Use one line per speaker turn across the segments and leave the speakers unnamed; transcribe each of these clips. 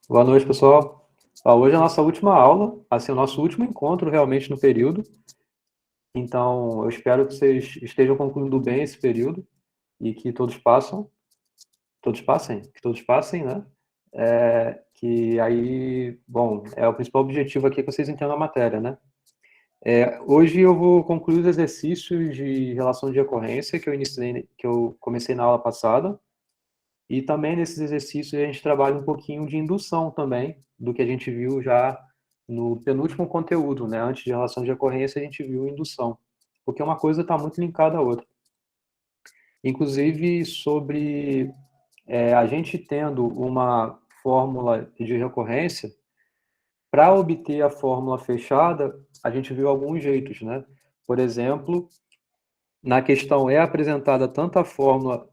Boa noite, pessoal. Hoje é a nossa última aula, assim, o nosso último encontro realmente no período. Então, eu espero que vocês estejam concluindo bem esse período e que todos passem, né? Que aí, bom, é o principal objetivo aqui que vocês entendam a matéria, né? Hoje eu vou concluir os exercícios de relação de ocorrência que eu comecei na aula passada. E também nesses exercícios a gente trabalha um pouquinho de indução também, do que a gente viu já no penúltimo conteúdo, né? Antes de relação de ocorrência, a gente viu indução, porque uma coisa está muito linkada à outra. Inclusive, sobre a gente tendo uma fórmula de recorrência, para obter a fórmula fechada, a gente viu alguns jeitos, né? Por exemplo, na questão é apresentada tanto a fórmula.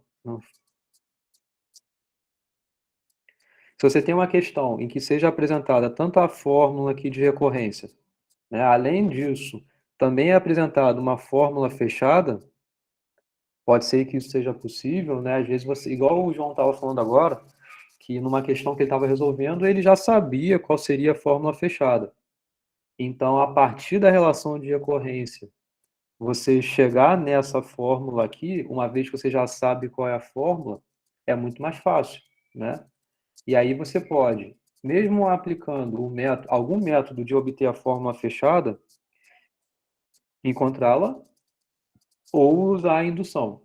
Se você tem uma questão em que seja apresentada tanto a fórmula aqui de recorrência, né, além disso, também é apresentada uma fórmula fechada, pode ser que isso seja possível, né? Às vezes você, igual o João estava falando agora, que numa questão que ele estava resolvendo, ele já sabia qual seria a fórmula fechada. Então, a partir da relação de recorrência, você chegar nessa fórmula aqui, uma vez que você já sabe qual é a fórmula, é muito mais fácil, né? E aí você pode, mesmo aplicando algum método de obter a fórmula fechada, encontrá-la ou usar a indução,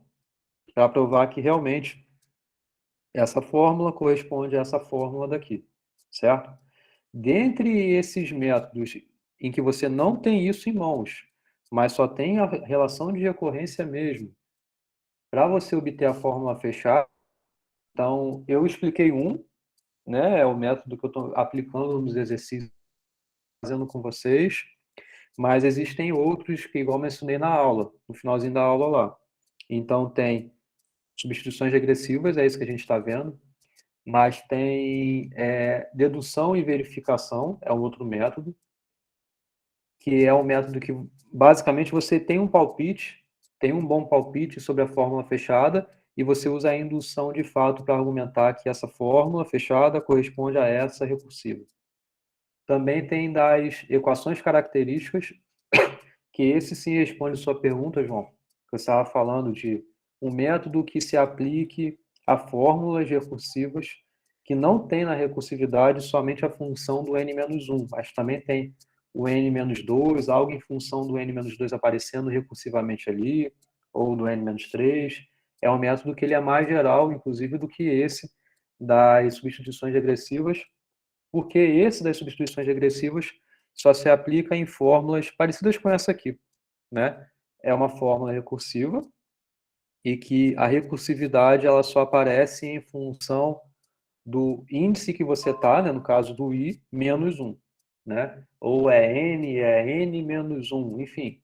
para provar que realmente essa fórmula corresponde a essa fórmula daqui, certo? Dentre esses métodos em que você não tem isso em mãos, mas só tem a relação de recorrência mesmo, para você obter a fórmula fechada, então eu expliquei né, é o método que eu estou aplicando nos exercícios, fazendo com vocês, mas existem outros que, igual mencionei na aula, no finalzinho da aula lá. Então, tem substituições regressivas, é isso que a gente está vendo, mas tem dedução e verificação, é um outro método, que é um método que, basicamente, você tem um palpite, tem um bom palpite sobre a fórmula fechada, e você usa a indução de fato para argumentar que essa fórmula fechada corresponde a essa recursiva. Também tem das equações características, que esse sim responde sua pergunta, João. Você estava falando de um método que se aplique a fórmulas recursivas que não tem na recursividade somente a função do n-1, mas também tem o n-2, algo em função do n-2 aparecendo recursivamente ali, ou do n-3. É um método que ele é mais geral, inclusive, do que esse das substituições regressivas, porque esse das substituições regressivas só se aplica em fórmulas parecidas com essa aqui, né? É uma fórmula recursiva e que a recursividade ela só aparece em função do índice que você está, né? No caso do i, menos 1, né? Ou é n menos 1, enfim.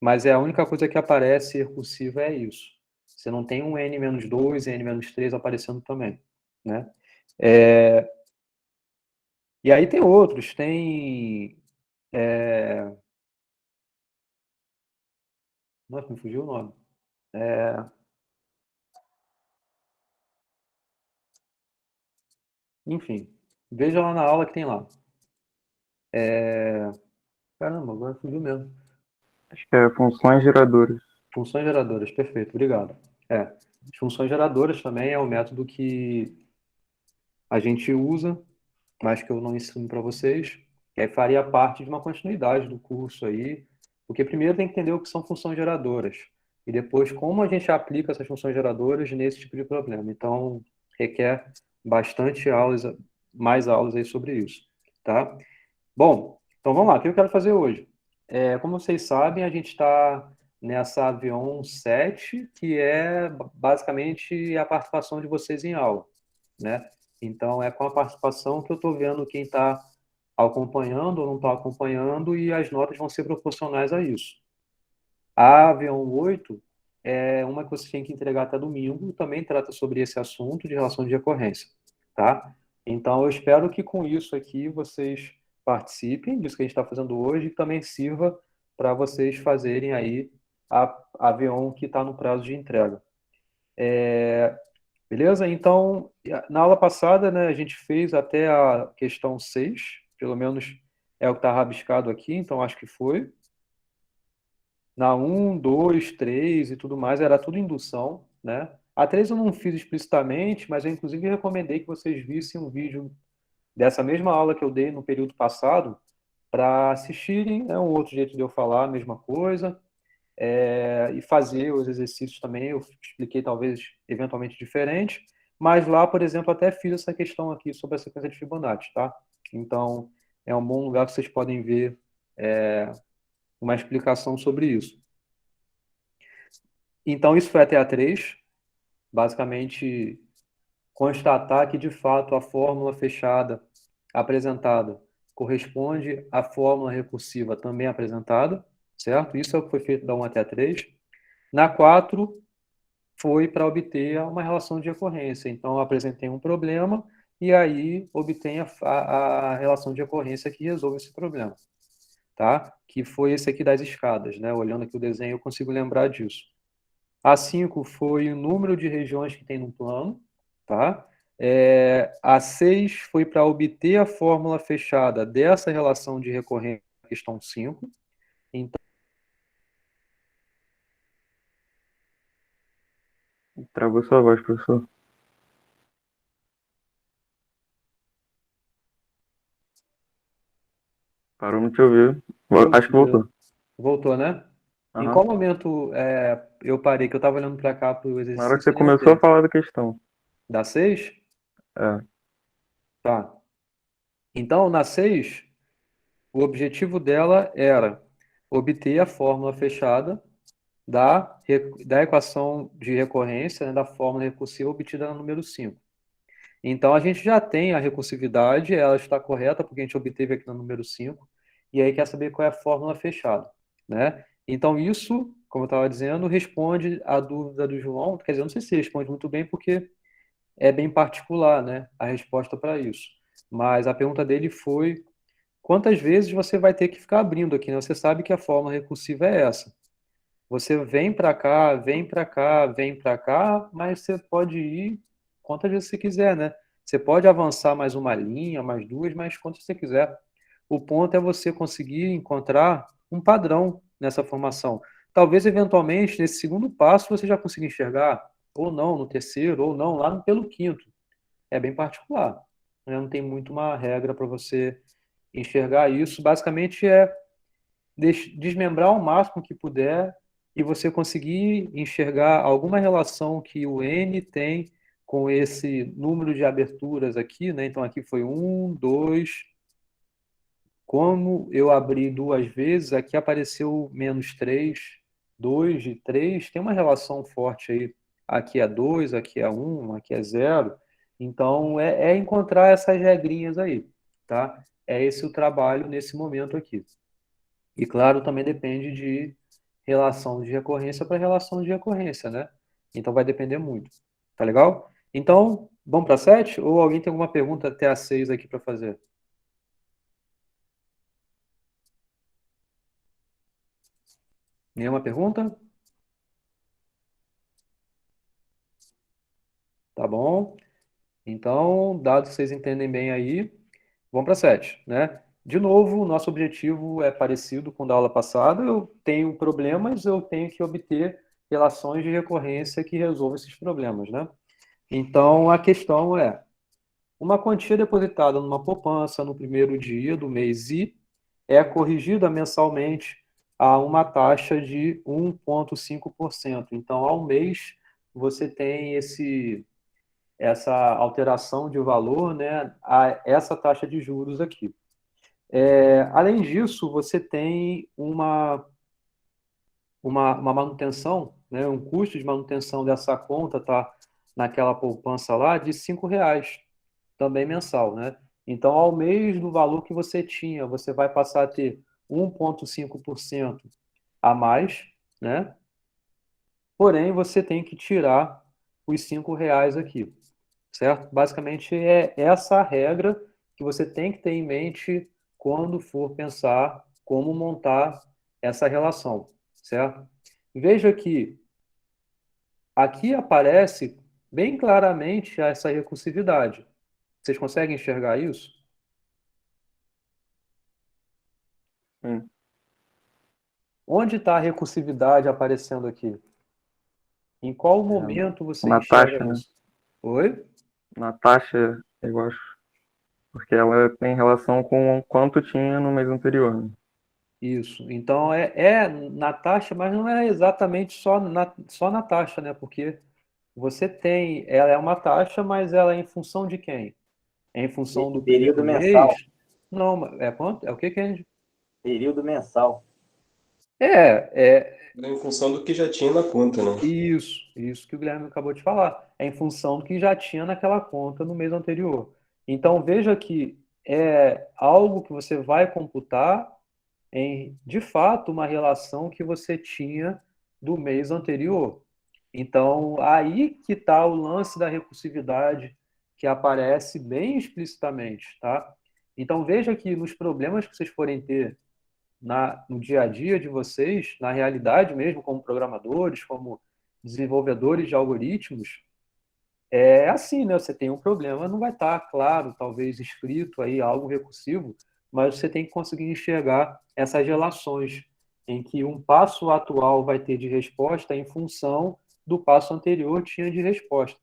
Mas é a única coisa que aparece recursiva é isso. Você não tem um n menos 2, n menos 3 aparecendo também, né? E aí tem outros, tem... Nossa, me fugiu o nome. Enfim, veja lá na aula que tem lá. Caramba, agora fugiu mesmo.
Acho que é funções geradoras.
Funções geradoras, perfeito, obrigado. As funções geradoras também é um método que a gente usa, mas que eu não ensino para vocês, que aí faria parte de uma continuidade do curso aí, porque primeiro tem que entender o que são funções geradoras, e depois como a gente aplica essas funções geradoras nesse tipo de problema. Então, requer bastante aulas, mais aulas aí sobre isso, tá? Bom, então vamos lá, o que eu quero fazer hoje? Como vocês sabem, a gente está nessa Avion 7, que é basicamente a participação de vocês em aula, né? Então, é com a participação que eu estou vendo quem está acompanhando ou não está acompanhando, e as notas vão ser proporcionais a isso. A Avion 8 é uma que você tem que entregar até domingo, também trata sobre esse assunto de relação de recorrência, tá? Então, eu espero que com isso aqui vocês participem disso que a gente está fazendo hoje e também sirva para vocês fazerem aí a Avion que está no prazo de entrega. Beleza? Então, na aula passada, né, a gente fez até a questão 6, pelo menos é o que está rabiscado aqui, então acho que foi. Na 1, 2, 3 e tudo mais, era tudo indução, né? A 3 eu não fiz explicitamente, mas eu inclusive recomendei que vocês vissem um vídeo dessa mesma aula que eu dei no período passado, para assistirem, é um outro jeito de eu falar a mesma coisa, e fazer os exercícios também, eu expliquei talvez eventualmente diferente, mas lá, por exemplo, até fiz essa questão aqui sobre a sequência de Fibonacci, tá? Então, é um bom lugar que vocês podem ver uma explicação sobre isso. Então, isso foi até a 3, basicamente constatar que, de fato, a fórmula fechada apresentada corresponde à fórmula recursiva também apresentada, certo? Isso é o que foi feito da 1 até a 3. Na 4, foi para obter uma relação de ocorrência. Então, eu apresentei um problema e aí obtém a relação de ocorrência que resolve esse problema, tá? Que foi esse aqui das escadas, né? Olhando aqui o desenho, eu consigo lembrar disso. A 5 foi o número de regiões que tem no plano, tá? A 6 foi para obter a fórmula fechada dessa relação de recorrência, questão 5. Então,
Travou sua voz, professor. Parou, não te ouvir. Acho que voltou.
voltou, né? Em
Aham.
qual momento eu parei? Que eu estava olhando para cá para o
Na hora que
exercício
você
e nem
começou a
notei.
falar da questão.
Da 6?
É.
Tá. Então, na 6, o objetivo dela era obter a fórmula fechada da equação de recorrência, né, da fórmula recursiva obtida no número 5. Então, a gente já tem a recursividade, ela está correta, porque a gente obteve aqui no número 5, e aí quer saber qual é a fórmula fechada, né? Então, isso, como eu estava dizendo, responde à dúvida do João, quer dizer, eu não sei se responde muito bem, porque é bem particular, né, a resposta para isso. Mas a pergunta dele foi: quantas vezes você vai ter que ficar abrindo aqui, né? Você sabe que a fórmula recursiva é essa. Você vem para cá, vem para cá, vem para cá, mas você pode ir quantas vezes você quiser, né? Você pode avançar mais uma linha, mais duas, mas quantas você quiser. O ponto é você conseguir encontrar um padrão nessa formação. Talvez, eventualmente, nesse segundo passo, você já consiga enxergar, ou não, no terceiro, ou não, lá pelo quinto. É bem particular, né? Não tem muito uma regra para você enxergar isso. Basicamente, é desmembrar ao máximo que puder e você conseguir enxergar alguma relação que o N tem com esse número de aberturas aqui, né? Então aqui foi um, dois. Como eu abri duas vezes, aqui apareceu menos 3, 2 de 3. Tem uma relação forte aí. Aqui é 2, aqui é 1, aqui é 0. Então é encontrar essas regrinhas aí, tá? É esse o trabalho nesse momento aqui. E claro, também depende de relação de recorrência para relação de recorrência, né? Então vai depender muito. Tá legal? Então, vamos para 7? Ou alguém tem alguma pergunta até a 6 aqui para fazer? Nenhuma pergunta? Tá bom. Então, dado que vocês entendem bem aí, vamos para 7, né? De novo, o nosso objetivo é parecido com o da aula passada. Eu tenho problemas, eu tenho que obter relações de recorrência que resolvam esses problemas, né? Então, a questão é: uma quantia depositada numa poupança no primeiro dia do mês I é corrigida mensalmente a uma taxa de 1,5%. Então, ao mês, você tem essa alteração de valor, né, a essa taxa de juros aqui. Além disso, você tem uma manutenção, né, um custo de manutenção dessa conta, tá naquela poupança lá, de R$ 5 também mensal, né? Então, ao mês do valor que você tinha, você vai passar a ter 1,5% a mais, né? Porém, você tem que tirar os R$ 5 aqui, certo? Basicamente, é essa a regra que você tem que ter em mente quando for pensar como montar essa relação, certo? Veja que aqui aparece bem claramente essa recursividade. Vocês conseguem enxergar isso?
Sim.
Onde está a recursividade aparecendo aqui? Em qual momento você
Na
enxerga
taxa, né?
isso? Oi?
Na taxa, eu acho. Porque ela tem relação com o quanto tinha no mês anterior, né?
Isso. Então é na taxa, mas não é exatamente só na taxa, né? Porque você tem, ela é uma taxa, mas ela é em função de quem? É em função do
Período
primeiro
mensal.
mês? Não, é quanto? É o que que a gente...
Período mensal.
É
Era em função do que já tinha na conta, né?
isso que o Guilherme acabou de falar. É em função do que já tinha naquela conta no mês anterior. Então veja que é algo que você vai computar em, de fato, uma relação que você tinha do mês anterior. Então, aí que está o lance da recursividade que aparece bem explicitamente, tá? Então, veja que nos problemas que vocês forem ter no dia a dia de vocês, na realidade mesmo, como programadores, como desenvolvedores de algoritmos, é assim, né? Você tem um problema, não vai estar claro, talvez escrito aí algo recursivo, mas você tem que conseguir enxergar essas relações em que um passo atual vai ter de resposta em função do passo anterior tinha de resposta.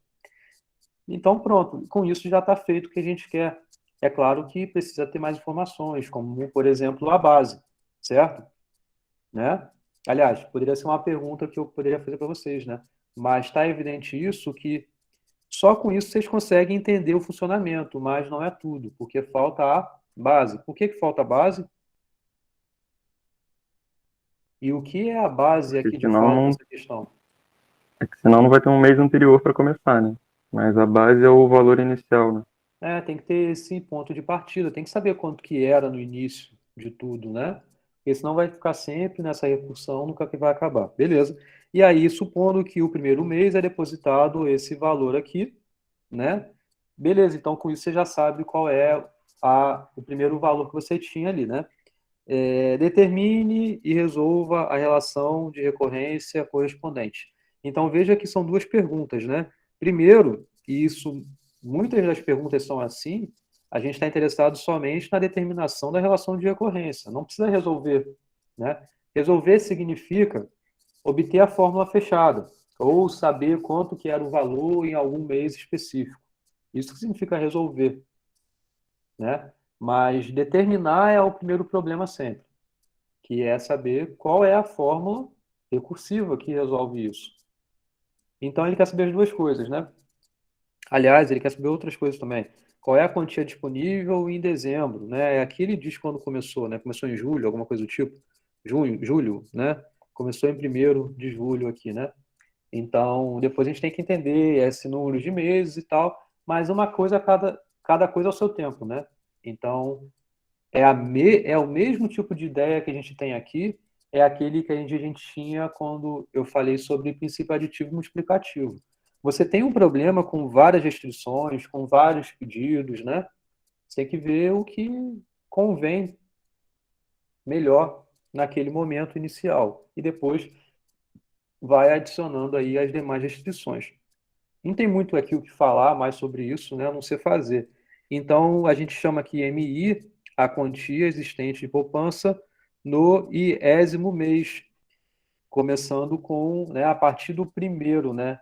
Então, pronto, com isso já está feito o que a gente quer. É claro que precisa ter mais informações, como, por exemplo, a base, certo? Né? Aliás, poderia ser uma pergunta que eu poderia fazer para vocês, né? Mas está evidente isso que só com isso vocês conseguem entender o funcionamento, mas não é tudo, porque falta a base. Por que que falta a base? E o que é a base
Porque
aqui de
senão
fato
não,
nessa questão?
senão não vai ter um mês anterior para começar, né? Mas a base é o valor inicial, né?
Tem que ter esse ponto de partida, tem que saber quanto que era no início de tudo, né? Porque senão vai ficar sempre nessa recursão, nunca que vai acabar. Beleza. E aí, supondo que o primeiro mês é depositado esse valor aqui, né? Beleza, então com isso você já sabe qual é o primeiro valor que você tinha ali, né? Determine e resolva a relação de recorrência correspondente. Então veja que são duas perguntas, né? Primeiro, e isso, muitas das perguntas são assim, a gente está interessado somente na determinação da relação de recorrência, não precisa resolver, né? Resolver significa obter a fórmula fechada, ou saber quanto que era o valor em algum mês específico. Isso que significa resolver, né? Mas determinar é o primeiro problema sempre, que é saber qual é a fórmula recursiva que resolve isso. Então ele quer saber as duas coisas, né? Aliás, ele quer saber outras coisas também. Qual é a quantia disponível em dezembro, né? Aqui ele diz quando começou, né? Começou em julho, alguma coisa do tipo. Junho, julho, né? Começou em 1º de julho aqui, né? Então, depois a gente tem que entender esse número de meses e tal, mas uma coisa, cada coisa ao seu tempo, né? Então, é o mesmo tipo de ideia que a gente tem aqui, é aquele que a gente tinha quando eu falei sobre princípio aditivo multiplicativo. Você tem um problema com várias restrições, com vários pedidos, né? Você tem que ver o que convém melhor naquele momento inicial. E depois vai adicionando aí as demais restrições. Não tem muito aqui o que falar mais sobre isso, né? A não ser fazer. Então, a gente chama aqui MI a quantia existente de poupança no iésimo mês, começando com, né, a partir do primeiro, né?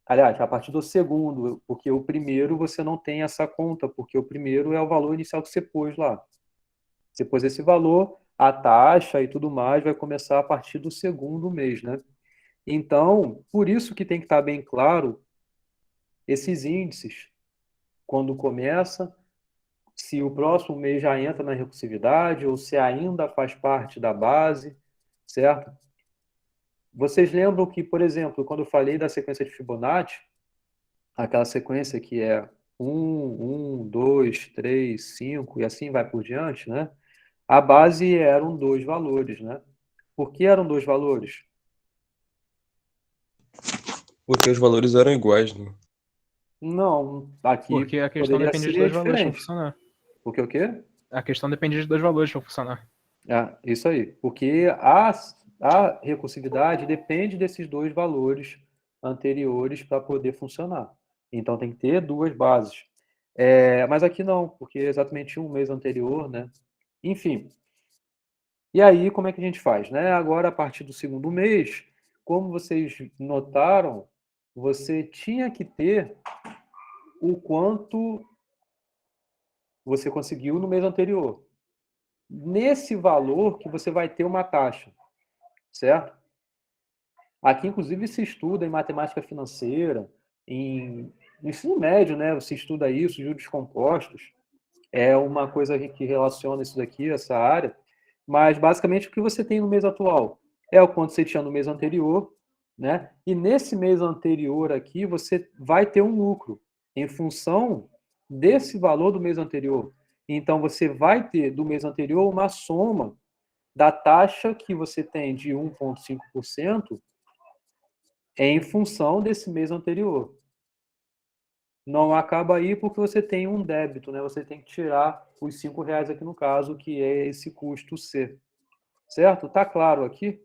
Aliás, a partir do segundo, porque o primeiro você não tem essa conta, porque o primeiro é o valor inicial que você pôs lá. Você pôs esse valor, a taxa e tudo mais vai começar a partir do segundo mês, né? Então, por isso que tem que estar bem claro esses índices quando começa, se o próximo mês já entra na recursividade ou se ainda faz parte da base, certo? Vocês lembram que, por exemplo, quando eu falei da sequência de Fibonacci, aquela sequência que é 2, 3, 5 e assim vai por diante, né? A base eram dois valores, né? Por que eram dois valores?
Porque os valores eram iguais, né?
Não, aqui
Porque a questão
poderia
depende de
ser
dois valores para
diferente.
funcionar.
Porque o quê?
A questão depende de dois valores para funcionar.
Isso aí. Porque a recursividade depende desses dois valores anteriores para poder funcionar. Então tem que ter duas bases. Mas aqui não, porque é exatamente um mês anterior, né? Enfim. E aí, como é que a gente faz, né? Agora, a partir do segundo mês, como vocês notaram, você tinha que ter o quanto você conseguiu no mês anterior. Nesse valor que você vai ter uma taxa, certo? Aqui, inclusive, se estuda em matemática financeira, no ensino médio, né? Você estuda isso, juros compostos. É uma coisa que relaciona isso daqui, essa área. Mas, basicamente, o que você tem no mês atual é o quanto você tinha no mês anterior, né? E nesse mês anterior aqui, você vai ter um lucro em função desse valor do mês anterior. Então, você vai ter do mês anterior uma soma da taxa que você tem de 1,5% em função desse mês anterior. Não acaba aí porque você tem um débito, né? Você tem que tirar os R$ 5 aqui no caso, que é esse custo C. Certo? Tá claro aqui?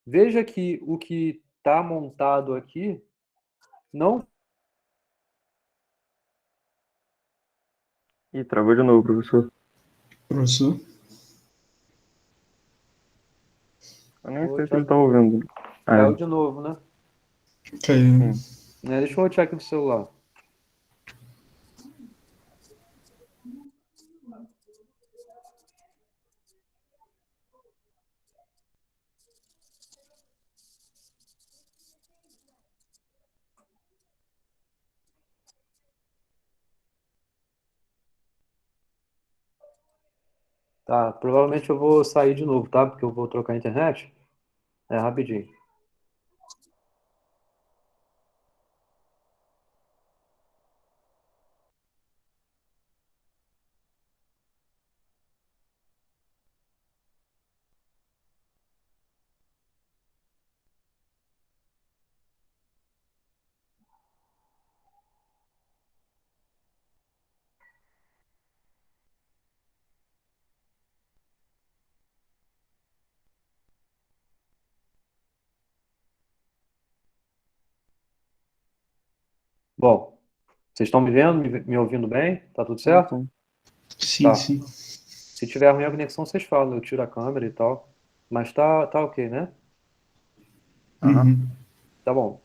Veja que o que está montado aqui não.
Ih, travou de novo, professor.
Professor?
Eu nem
Vou
sei se ele
rotear
tá
de novo.
ouvindo.
Caiu de novo, né?
Caiu.
Deixa eu rotear aqui no celular. Tá, provavelmente eu vou sair de novo, tá? Porque eu vou trocar a internet. Rapidinho. Bom, vocês estão me vendo, me ouvindo bem? Tá tudo certo?
Sim.
Sim,
Tá.
sim.
Se tiver ruim a conexão, vocês falam, eu tiro a câmera e tal. Mas tá ok, né?
Uhum.
Tá bom.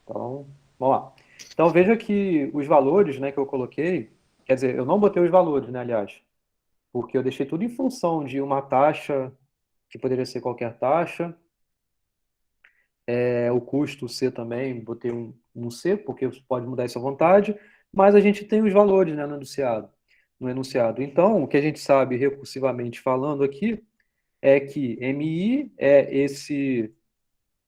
Então, vamos lá. Então, veja que os valores, né, que eu coloquei, quer dizer, eu não botei os valores, né, aliás, porque eu deixei tudo em função de uma taxa, que poderia ser qualquer taxa, o custo C também, botei um C, porque você pode mudar isso à vontade, mas a gente tem os valores, né, no enunciado. No enunciado. Então, o que a gente sabe recursivamente falando aqui é que MI é esse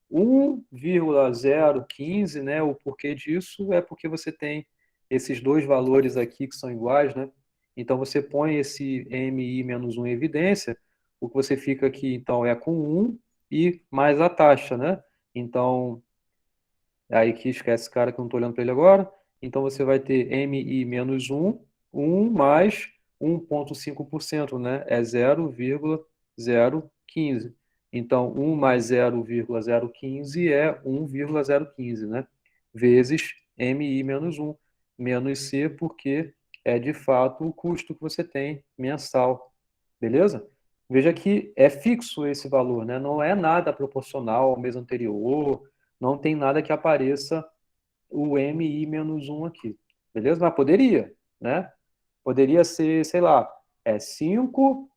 1,015, né? O porquê disso é porque você tem esses dois valores aqui que são iguais, né? Então você põe esse MI menos 1 em evidência, o que você fica aqui então é com 1 e mais a taxa, né? Então, aí que esquece esse cara que eu não estou olhando para ele agora. Então você vai ter MI menos 1, 1 mais 1,5%, né? É 0,015. Então, 1 mais 0,015 é 1,015, né? Vezes MI menos 1, menos C, porque é de fato o custo que você tem mensal. Beleza? Veja que é fixo esse valor, né? Não é nada proporcional ao mês anterior, não tem nada que apareça o MI menos 1 aqui. Beleza? Mas poderia, né? Poderia ser, sei lá, 5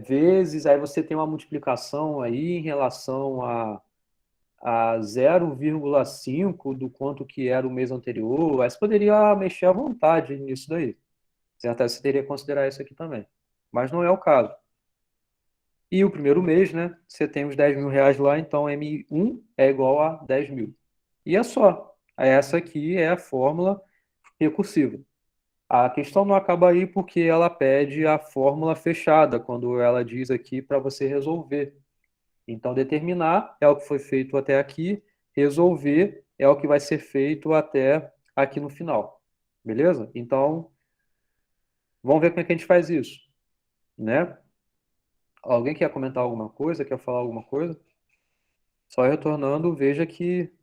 vezes, aí você tem uma multiplicação aí em relação a 0,5 do quanto que era o mês anterior. Aí você poderia mexer à vontade nisso daí. Você teria que considerar isso aqui também. Mas não é o caso. E o primeiro mês, né? Você tem os R$ 10.000 lá, então M1 é igual a 10 mil. E é só. Essa aqui é a fórmula recursiva. A questão não acaba aí porque ela pede a fórmula fechada, quando ela diz aqui para você resolver. Então, determinar é o que foi feito até aqui, resolver é o que vai ser feito até aqui no final. Beleza? Então, vamos ver como é que a gente faz isso, né? Alguém quer comentar alguma coisa? Quer falar alguma coisa? Só retornando, veja que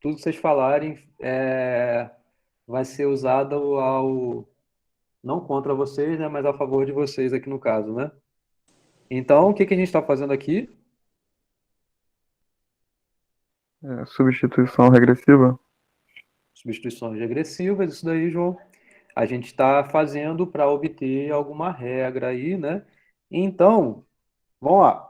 tudo que vocês falarem vai ser usado não contra vocês, né, mas a favor de vocês aqui no caso, né? Então, o que que a gente está fazendo aqui?
Substituição regressiva.
Substituições regressivas, isso daí, João, a gente está fazendo para obter alguma regra aí, né? Então, vamos lá.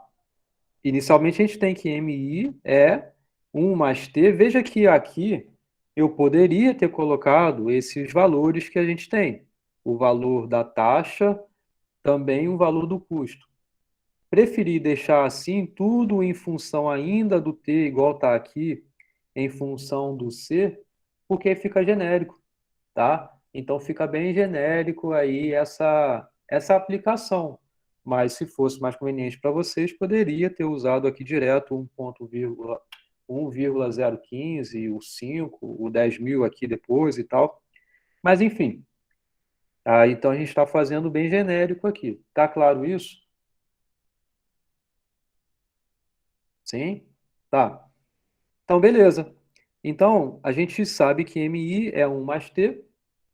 Inicialmente a gente tem que MI é 1 mais T. Veja que aqui eu poderia ter colocado esses valores que a gente tem. O valor da taxa, também o valor do custo. Preferi deixar assim tudo em função ainda do T, igual está aqui, em função do C, porque fica genérico, tá? Então fica bem genérico aí essa aplicação. Mas se fosse mais conveniente para vocês, poderia ter usado aqui direto 1,015, o 5, o 10.000 aqui depois e tal. Mas enfim, então a gente está fazendo bem genérico aqui. Tá claro isso? Sim? Tá. Então, beleza. Então, a gente sabe que MI é 1 mais T,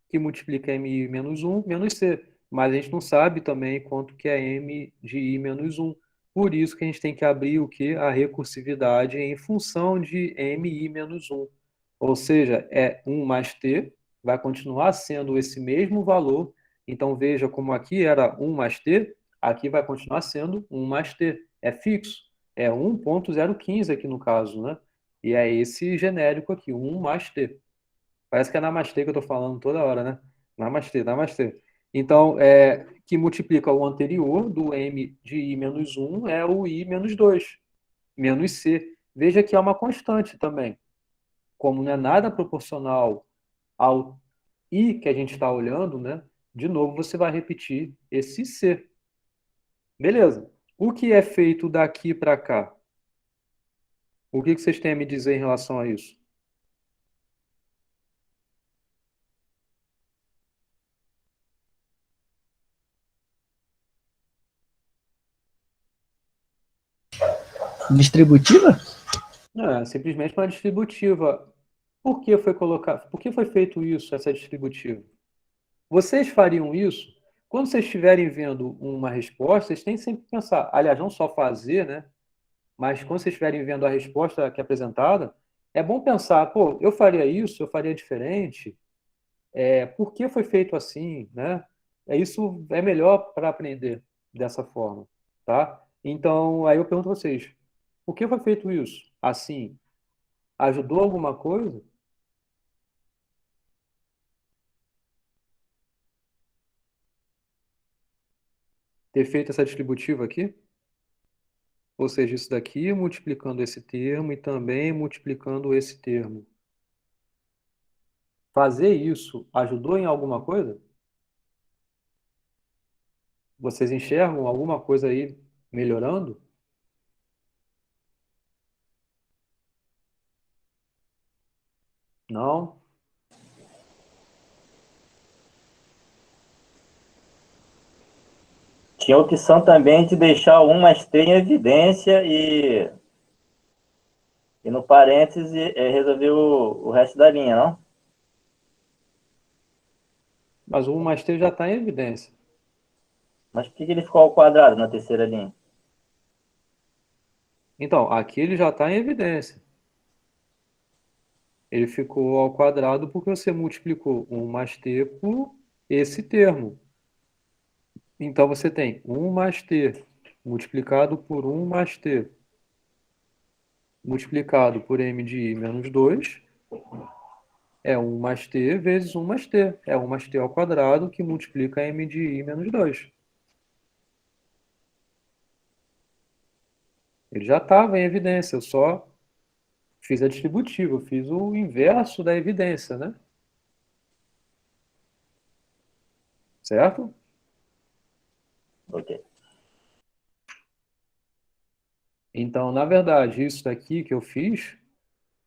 que multiplica MI menos 1 menos C. Mas a gente não sabe também quanto que é M de I menos 1. Por isso que a gente tem que abrir o que? A recursividade em função de MI menos 1. Ou seja, é 1 mais T, vai continuar sendo esse mesmo valor. Então, veja como aqui era 1 mais T, aqui vai continuar sendo 1 mais T. É fixo. É 1,015 aqui no caso, né? E é esse genérico aqui, 1 mais T. Parece que é namastê que eu estou falando toda hora, né? Namastê, namastê. Então, que multiplica o anterior do M de I menos 1 é o I menos 2, menos C. Veja que é uma constante também. Como não é nada proporcional ao I que a gente está olhando, né? De novo, você vai repetir esse C. Beleza. O que é feito daqui para cá? O que vocês têm a me dizer em relação a isso?
Distributiva?
Simplesmente uma distributiva. Por que foi feito isso, essa distributiva? Vocês fariam isso? Quando vocês estiverem vendo uma resposta, vocês têm que sempre pensar, aliás, não só fazer, né? Mas quando vocês estiverem vendo a resposta que é apresentada, é bom pensar, pô, eu faria isso, eu faria diferente, por que foi feito assim, né? Isso é melhor para aprender dessa forma, tá? Então, aí eu pergunto a vocês, por que foi feito isso? Assim, ajudou alguma coisa? Ter feito essa distributiva aqui? Ou seja, isso daqui multiplicando esse termo e também multiplicando esse termo. Fazer isso ajudou em alguma coisa? Vocês enxergam alguma coisa aí melhorando? Não?
Tinha a opção também de deixar o 1 mais T em evidência e no parêntese resolver o resto da linha, não?
Mas o 1 mais t já está em evidência.
Mas por que ele ficou ao quadrado na terceira linha?
Então, aqui ele já está em evidência. Ele ficou ao quadrado porque você multiplicou 1 mais t por esse termo. Então, você tem 1 mais t multiplicado por 1 mais t multiplicado por m de i menos 2 é 1 mais t vezes 1 mais t. É 1 mais t ao quadrado que multiplica m de i menos 2. Ele já estava em evidência, eu só fiz a distributiva, eu fiz o inverso da evidência, né? Certo?
Ok.
Então, na verdade, isso daqui que eu fiz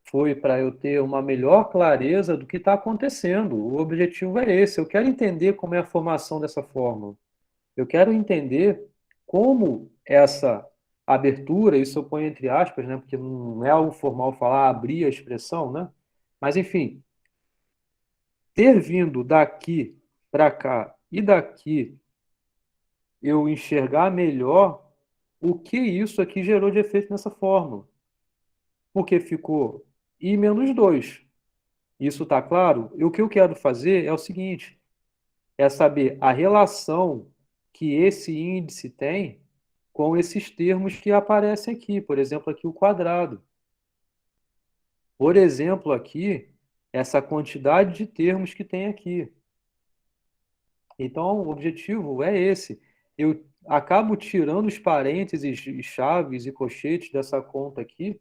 foi para eu ter uma melhor clareza do que está acontecendo. O objetivo é esse. Eu quero entender como é a formação dessa fórmula. Eu quero entender como abertura, isso eu ponho entre aspas, né? Porque não é algo formal falar abrir a expressão, né? Mas, enfim, ter vindo daqui para cá e daqui eu enxergar melhor o que isso aqui gerou de efeito nessa fórmula. Porque ficou I menos 2. Isso está claro? E o que eu quero fazer é o seguinte, é saber a relação que esse índice tem com esses termos que aparecem aqui. Por exemplo, aqui o quadrado. Por exemplo, aqui, essa quantidade de termos que tem aqui. Então, o objetivo é esse. Eu acabo tirando os parênteses, e chaves e colchetes dessa conta aqui.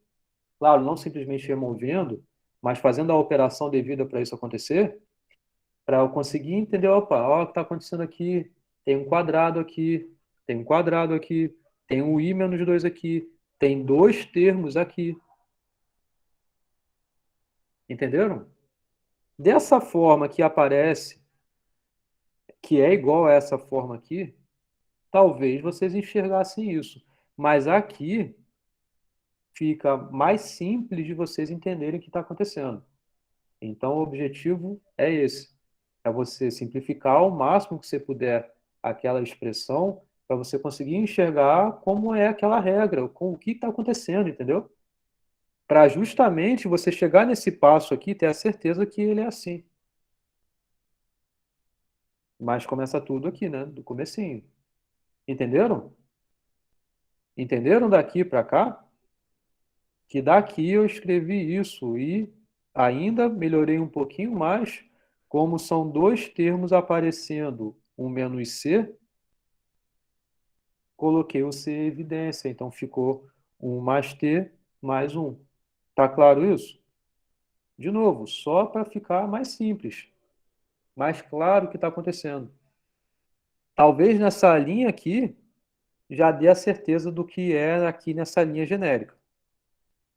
Claro, não simplesmente removendo, mas fazendo a operação devida para isso acontecer, para eu conseguir entender, opa, olha o que está acontecendo aqui. Tem um quadrado aqui, tem um quadrado aqui, tem um i menos 2 aqui, tem dois termos aqui. Entenderam? Dessa forma que aparece, que é igual a essa forma aqui, talvez vocês enxergassem isso. Mas aqui fica mais simples de vocês entenderem o que está acontecendo. Então, o objetivo é esse. É você simplificar ao máximo que você puder aquela expressão para você conseguir enxergar como é aquela regra, com o que está acontecendo, entendeu? Para justamente você chegar nesse passo aqui e ter a certeza que ele é assim. Mas começa tudo aqui, né? Do comecinho. Entenderam? Entenderam daqui para cá? Que daqui eu escrevi isso e ainda melhorei um pouquinho mais, como são dois termos aparecendo, um menos C, coloquei o C em evidência, então ficou 1 mais T mais 1. Tá claro isso? De novo, só para ficar mais simples, mais claro o que está acontecendo. Talvez nessa linha aqui já dê a certeza do que é aqui nessa linha genérica.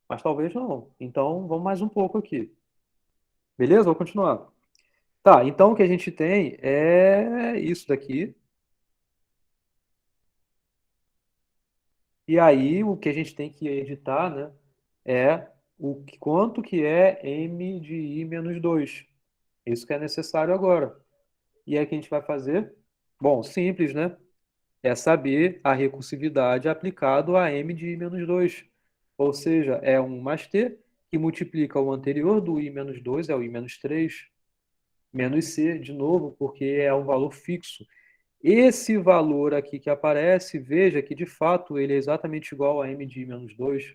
Mas talvez não. Então, vamos mais um pouco aqui. Beleza? Vou continuar. Tá, então o que a gente tem é isso daqui. E aí o que a gente tem que editar, né, é quanto que é m de i menos 2. Isso que é necessário agora. E aí o que a gente vai fazer? Bom, simples, né? É saber a recursividade aplicado a m de i menos 2. Ou seja, é 1 mais t, que multiplica o anterior do i menos 2, é o i menos 3, menos c, de novo, porque é um valor fixo. Esse valor aqui que aparece, veja que de fato ele é exatamente igual a m de i menos 2.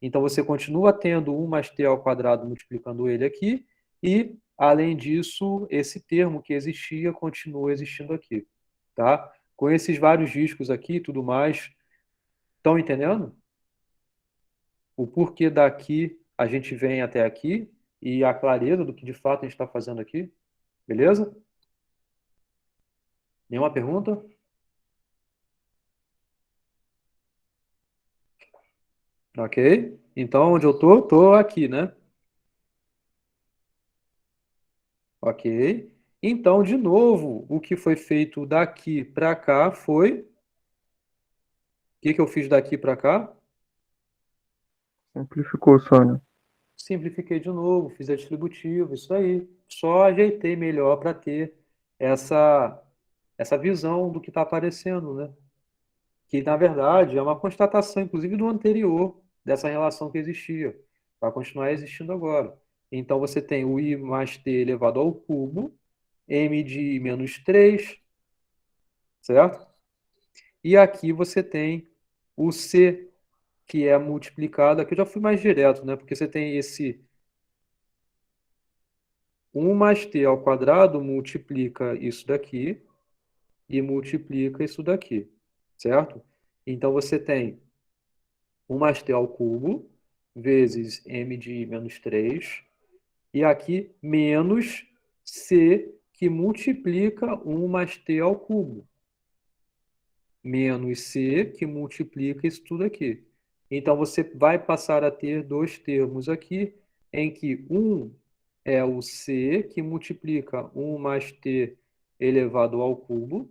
Então você continua tendo 1 mais t ao quadrado multiplicando ele aqui, e, além disso, esse termo que existia continua existindo aqui. Tá? Com esses vários riscos aqui e tudo mais, estão entendendo? O porquê daqui a gente vem até aqui e a clareza do que de fato a gente está fazendo aqui? Beleza? Nenhuma pergunta? Ok. Então, onde eu tô? Tô aqui, né? Ok. Então, de novo, o que foi feito daqui para cá foi... O que eu fiz daqui para cá?
Simplificou só, né?
Simplifiquei de novo, fiz a distributiva, isso aí. Só ajeitei melhor para ter essa, essa visão do que está aparecendo, né? Que, na verdade, é uma constatação, inclusive, do anterior, dessa relação que existia. Vai continuar existindo agora. Então, você tem o i mais t elevado ao cubo, m de i menos 3, certo? E aqui você tem o c, que é multiplicado. Aqui eu já fui mais direto, né? Porque você tem esse 1 mais t ao quadrado multiplica isso daqui e multiplica isso daqui, certo? Então, você tem 1 mais t ao cubo vezes m de i menos 3, e aqui menos c, que multiplica 1 mais t ao cubo, menos c, que multiplica isso tudo aqui. Então, você vai passar a ter dois termos aqui, em que um é o c, que multiplica 1 mais t elevado ao cubo,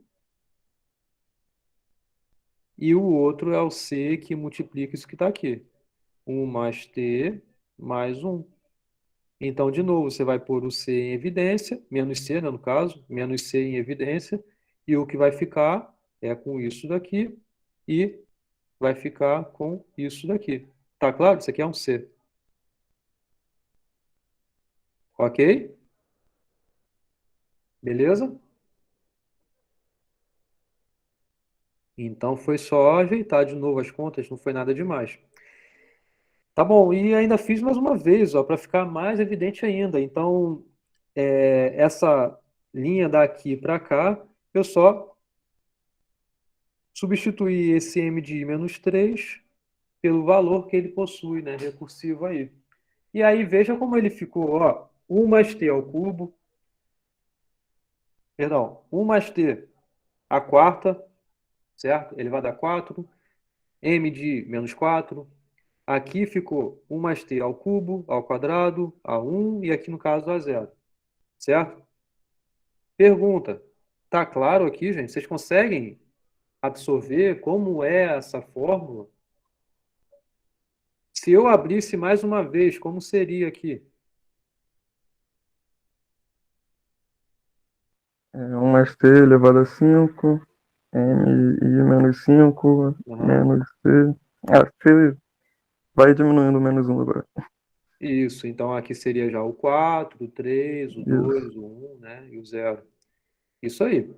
e o outro é o C que multiplica isso que está aqui. 1 mais T mais 1. Então, de novo, você vai pôr o C em evidência, menos C, né, no caso, menos C em evidência, e o que vai ficar é com isso daqui, e vai ficar com isso daqui. Tá claro? Isso aqui é um C. Ok? Beleza? Então, foi só ajeitar de novo as contas, não foi nada demais. Tá bom, e ainda fiz mais uma vez, ó, para ficar mais evidente ainda. Então, essa linha daqui para cá, eu só substituí esse m de i menos 3 pelo valor que ele possui, né, recursivo aí. E aí, veja como ele ficou, ó, 1 mais t ao cubo, perdão, 1 mais t à quarta, certo? Elevado a 4, m de menos 4. Aqui ficou 1 mais t ao cubo, ao quadrado, a 1, e aqui no caso a 0, certo? Pergunta, tá claro aqui, gente? Vocês conseguem absorver como é essa fórmula? Se eu abrisse mais uma vez, como seria aqui?
1 mais t elevado a 5, m i menos 5,
Uhum.
menos t. C vai diminuindo menos 1 agora.
Isso, então aqui seria já o 4, o 3, o
Isso.
2, o 1, né? E o 0. Isso aí.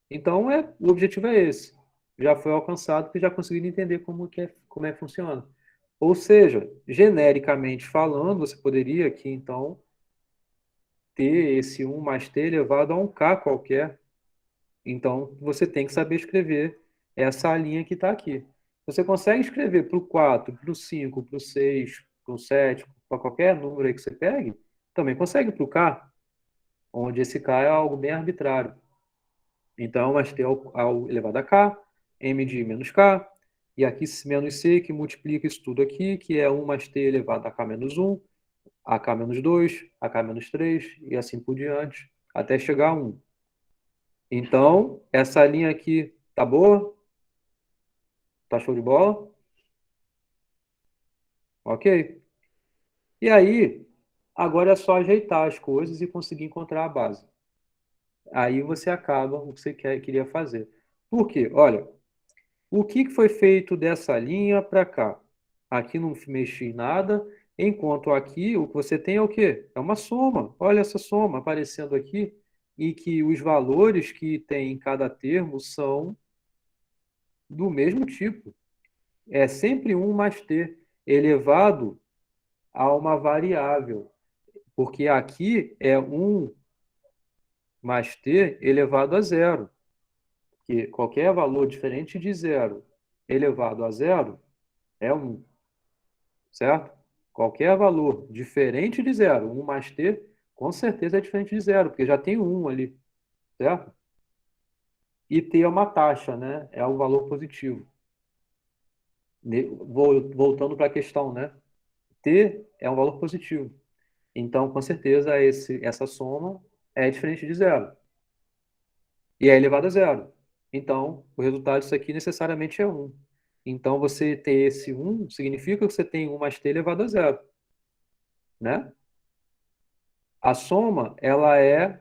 Então, o objetivo é esse. Já foi alcançado, porque já conseguiram entender como é que funciona. Ou seja, genericamente falando, você poderia aqui, então, ter esse 1 mais t elevado a um k qualquer. Então, você tem que saber escrever essa linha que está aqui. Você consegue escrever para o 4, para o 5, para o 6, para o 7, para qualquer número aí que você pegue, também consegue para o k, onde esse k é algo bem arbitrário. Então, mais t ao elevado a k, m de menos k, e aqui menos c, que multiplica isso tudo aqui, que é 1 mais t elevado a k menos 1, a k menos 2, a k menos 3, e assim por diante, até chegar a 1. Então, essa linha aqui tá boa? Tá show de bola? Ok. E aí, agora é só ajeitar as coisas e conseguir encontrar a base. Aí você acaba o que você queria fazer. Por quê? Olha, o que foi feito dessa linha para cá? Aqui não mexi em nada, enquanto aqui o que você tem é o quê? É uma soma. Olha essa soma aparecendo aqui, e que os valores que tem em cada termo são do mesmo tipo. É sempre 1 mais t elevado a uma variável, porque aqui é 1 mais t elevado a zero, que qualquer valor diferente de zero elevado a zero é 1, certo? Qualquer valor diferente de zero, 1 mais t, com certeza é diferente de zero, porque já tem 1 ali, certo? E t é uma taxa, né? É um valor positivo. Voltando para a questão, né? T é um valor positivo. Então, com certeza, essa soma é diferente de zero. E é elevado a zero. Então, o resultado disso aqui necessariamente é 1. Então, você ter esse 1 significa que você tem 1 mais t elevado a zero, né? A soma, ela é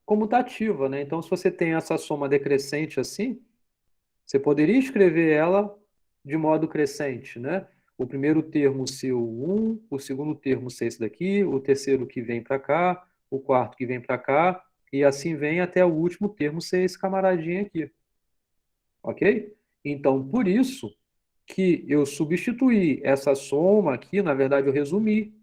comutativa, né? Então, se você tem essa soma decrescente assim, você poderia escrever ela de modo crescente, né? O primeiro termo ser o 1, o segundo termo ser esse daqui, o terceiro que vem para cá, o quarto que vem para cá, e assim vem até o último termo ser esse camaradinho aqui. Ok? Então, por isso que eu substituí essa soma aqui, na verdade eu resumi,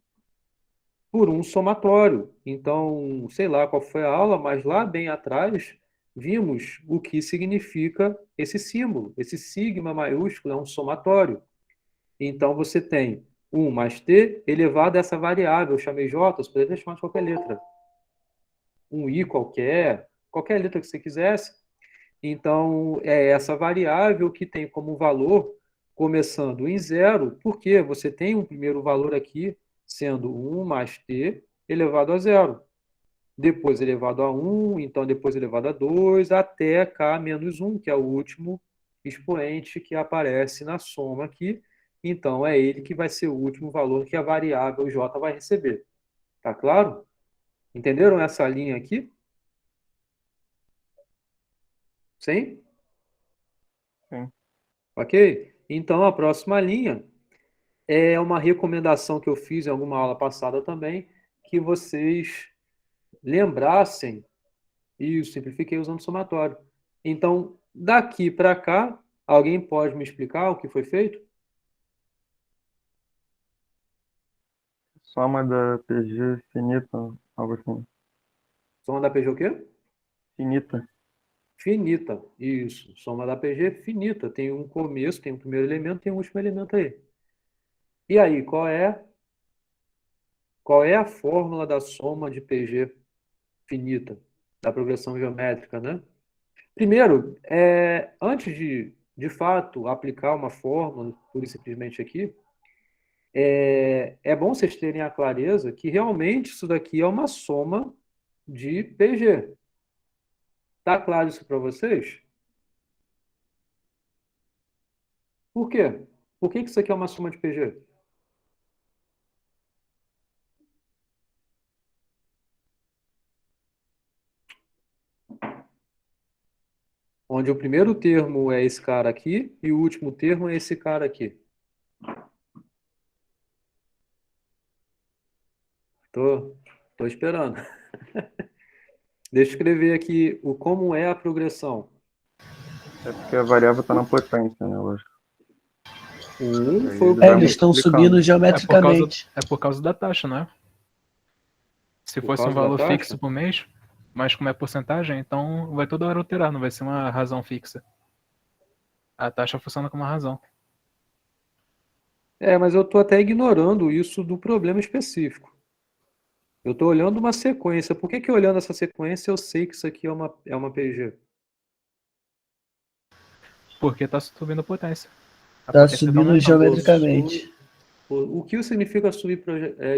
por um somatório. Então, sei lá qual foi a aula, mas lá bem atrás vimos o que significa esse símbolo. Esse sigma maiúsculo é um somatório. Então, você tem 1 mais t elevado a essa variável, eu chamei j, você poderia chamar de qualquer letra. Um i qualquer letra que você quisesse. Então, é essa variável que tem como valor começando em zero, porque você tem um primeiro valor aqui sendo 1 mais t elevado a zero. Depois elevado a 1, então depois elevado a 2, até k menos 1, que é o último expoente que aparece na soma aqui. Então, é ele que vai ser o último valor que a variável j vai receber. Tá claro? Entenderam essa linha aqui? Sim?
Sim.
Ok? Então, a próxima linha é uma recomendação que eu fiz em alguma aula passada também, que vocês lembrassem, e simplifiquei usando somatório. Então, daqui para cá, alguém pode me explicar o que foi feito?
Soma da PG finita, algo assim.
Soma da PG o quê?
Finita.
Finita. Isso. Soma da PG finita. Tem um começo, tem um primeiro elemento, tem um último elemento aí. E aí, qual é a fórmula da soma de PG finita? Da progressão geométrica, né? Primeiro, antes de fato aplicar uma fórmula, pura e simplesmente aqui, é bom vocês terem a clareza que realmente isso daqui é uma soma de PG. Tá claro isso para vocês? Por quê? Por que isso aqui é uma soma de PG? Onde o primeiro termo é esse cara aqui e o último termo é esse cara aqui. Tô esperando. Deixa eu escrever aqui como é a progressão.
É porque a variável está na potência, né? Lógico.
O 1
Aí
foi o
ele vai
Eles estão
multiplicando.
subindo geometricamente.
É por causa da taxa, não é? Se
Por
fosse um
causa da
valor
taxa?
fixo por mês, mas como é porcentagem, então vai toda hora alterar, não vai ser uma razão fixa. A taxa funciona como uma razão.
Mas eu estou até ignorando isso do problema específico. Eu estou olhando uma sequência. Por que olhando essa sequência eu sei que isso aqui é uma PG?
Porque está subindo a potência. A
Tá
potência
subindo
aumentando.
geometricamente.
O que significa subir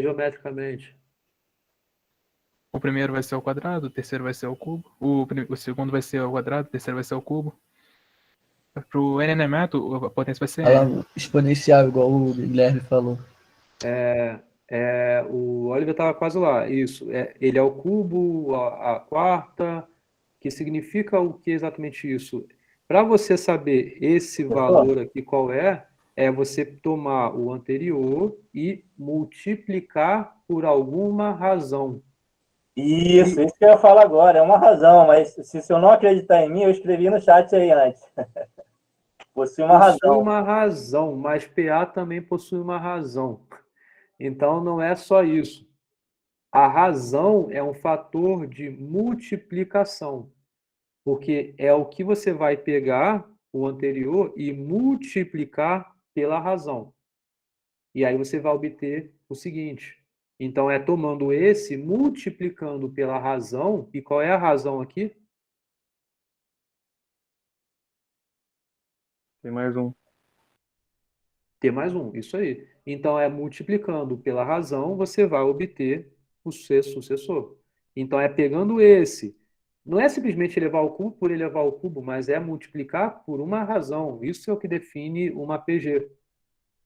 geometricamente?
O primeiro vai ser ao quadrado, o terceiro vai ser ao cubo. O segundo vai ser ao quadrado, o terceiro vai ser ao cubo. Pro n elemento, a potência vai ser n.
Ela exponencial, igual o Guilherme falou.
O Oliver estava quase lá. Isso. Ele é o cubo, a quarta, que significa o que exatamente isso? Para você saber esse valor aqui qual é você tomar o anterior e multiplicar por alguma razão.
Isso que eu ia falar agora, é uma razão, mas se eu não acreditar em mim, eu escrevi no chat aí antes. Possui uma
Possui
razão.
uma razão, mas PA também possui uma razão. Então não é só isso. A razão é um fator de multiplicação, porque é o que você vai pegar o anterior e multiplicar pela razão. E aí você vai obter o seguinte. Então é tomando esse, multiplicando pela razão, e qual é a razão aqui?
Tem mais um.
T mais 1, isso aí. Então, multiplicando pela razão, você vai obter o ser sucessor. Então, pegando esse. Não é simplesmente elevar ao cubo por elevar ao cubo, mas é multiplicar por uma razão. Isso é o que define uma PG.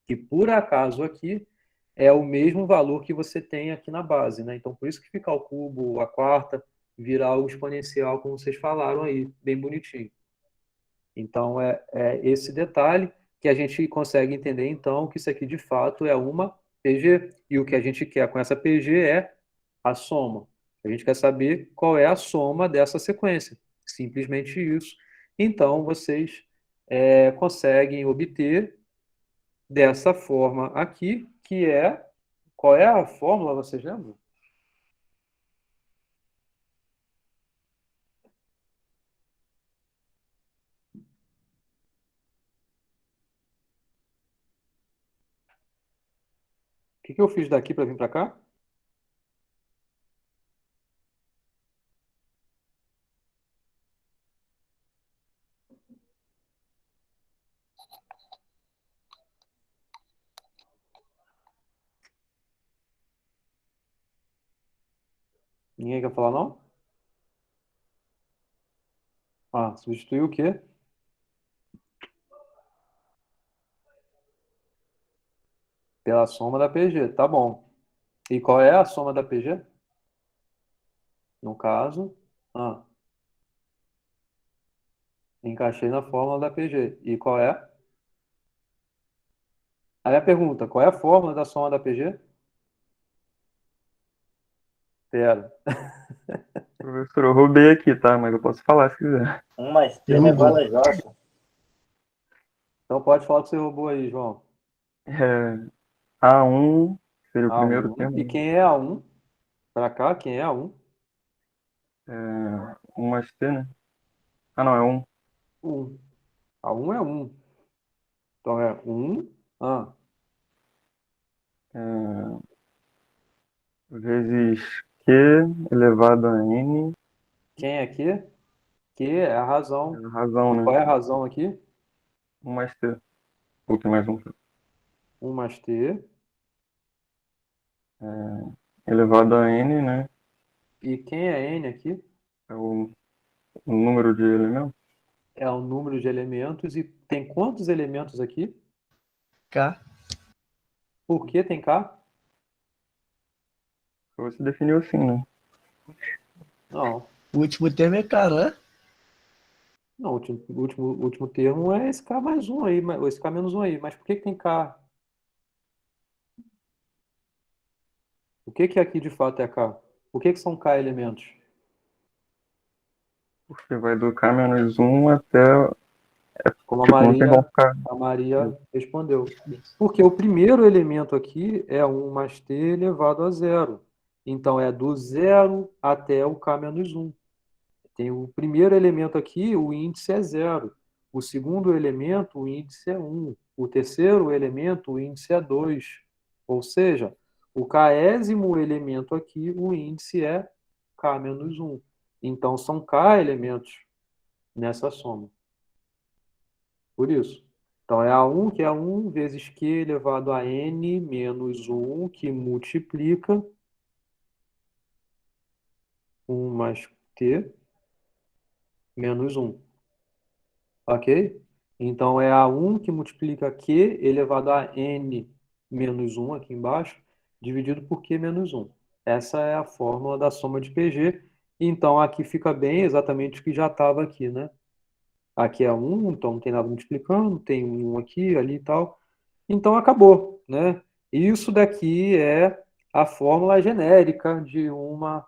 Que, por acaso, aqui é o mesmo valor que você tem aqui na base, né? Então, por isso que fica ao cubo, a quarta, virar o exponencial, como vocês falaram aí, bem bonitinho. Então, é esse detalhe que a gente consegue entender, então, que isso aqui, de fato, é uma PG. E o que a gente quer com essa PG é a soma. A gente quer saber qual é a soma dessa sequência. Simplesmente isso. Então, vocês conseguem obter dessa forma aqui, que é... Qual é a fórmula, vocês lembram? O que eu fiz daqui para vir para cá? Ninguém quer falar, não? Substituir o quê? Pela soma da PG, tá bom. E qual é a soma da PG? No caso, encaixei na fórmula da PG. E qual é? Aí a pergunta, qual é a fórmula da soma da PG? Pera.
Professor, eu roubei aqui, tá? Mas eu posso falar se quiser.
1 mais T
Derrubou.
elevado a J.
Então pode falar o que você roubou aí, João.
É, A1 seria o primeiro
A1.
termo.
E quem é A1? Para cá, quem é A1?
1 mais T, né? Ah, não, é 1.
1. A1 é 1. Então é 1.
Vezes Q elevado a N.
Quem é Q? Q é a razão.
É a razão,
E qual
né?
é a razão aqui?
1 mais T. Ou tem mais um.
1 mais T.
Elevado a N, né?
E quem é N aqui?
É o número de elementos.
É o número de elementos. E tem quantos elementos aqui?
K.
Por que tem K?
Você definiu assim, né?
Não.
O último termo é K, não é?
Não, o último termo é esse K mais 1 aí, esse K menos 1 aí. Mas por que tem K? O que aqui de fato é K? Por que são K elementos?
Porque vai do K menos 1 até.
Como
Tipo, não tem como ficar.
a Maria respondeu. Porque o primeiro elemento aqui é 1 mais t elevado a zero. Então é do zero até o k menos 1. Tem o primeiro elemento aqui, o índice é zero. O segundo elemento, o índice é 1. O terceiro elemento, o índice é 2. Ou seja, o késimo elemento aqui, o índice é k menos 1. Então são k elementos nessa soma. Por isso. Então, é A1, que é 1 vezes Q elevado a N menos 1, que multiplica 1 mais T menos 1. Ok? Então, é A1 que multiplica Q elevado a N menos 1 aqui embaixo, dividido por Q menos 1. Essa é a fórmula da soma de PG. Então, aqui fica bem exatamente o que já estava aqui, né? Aqui é 1, então não tem nada multiplicando, tem um aqui, ali e tal. Então acabou, né? Isso daqui é a fórmula genérica de uma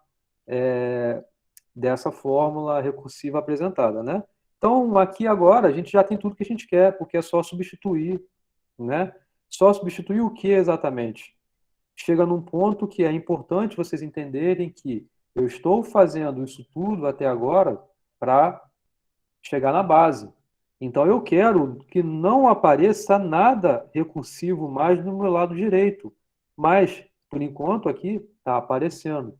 dessa fórmula recursiva apresentada, né? Então aqui agora a gente já tem tudo que a gente quer, porque é só substituir, né? Só substituir o que exatamente? Chega num ponto que é importante vocês entenderem que eu estou fazendo isso tudo até agora para chegar na base. Então eu quero que não apareça nada recursivo mais no meu lado direito. Mas, por enquanto, aqui está aparecendo.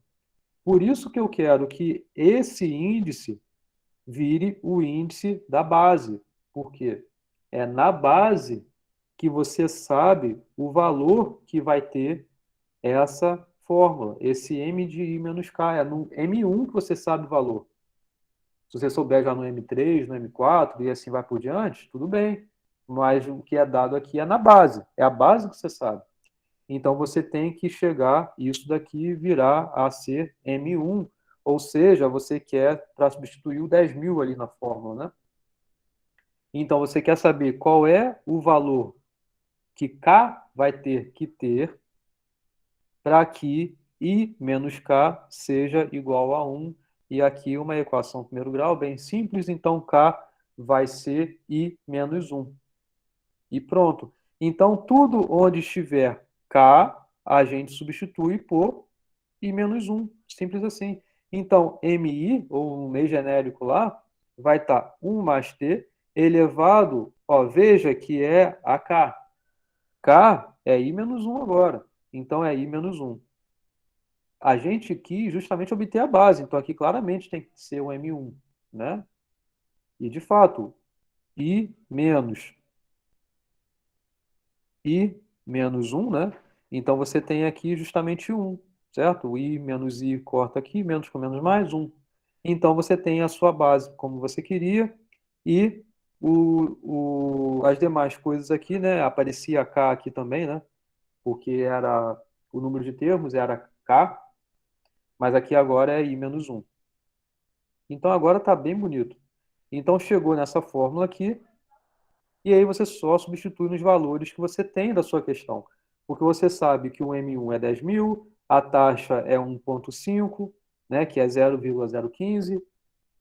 Por isso que eu quero que esse índice vire o índice da base. Por quê? É na base que você sabe o valor que vai ter essa fórmula, esse m de i menos k. É no M1 que você sabe o valor. Se você souber já no M3, no M4 e assim vai por diante, tudo bem. Mas o que é dado aqui é na base. É a base que você sabe. Então você tem que chegar, isso daqui virar a ser M1. Ou seja, você quer para substituir o 10.000 ali na fórmula, né? Então você quer saber qual é o valor que K vai ter que ter para que I menos K seja igual a 1. E aqui uma equação de primeiro grau bem simples, então K vai ser I menos 1. E pronto. Então, tudo onde estiver K, a gente substitui por I menos 1. Simples assim. Então, MI, ou um meio genérico lá, vai estar 1 mais T elevado, ó, veja que é a K. K é I menos 1 agora. Então, é I menos 1. A gente quis justamente obter a base, então aqui claramente tem que ser o M1, né? E de fato, I menos 1, né? Então você tem aqui justamente 1, certo? O I menos I corta aqui, menos com menos mais 1. Então você tem a sua base como você queria e as demais coisas aqui, né? Aparecia K aqui também, né? porque era o número de termos era K, mas aqui agora é I menos 1. Então agora está bem bonito. Então chegou nessa fórmula aqui, e aí você só substitui nos valores que você tem da sua questão. Porque você sabe que o M1 é 10.000, a taxa é 1,5, né, que é 0,015,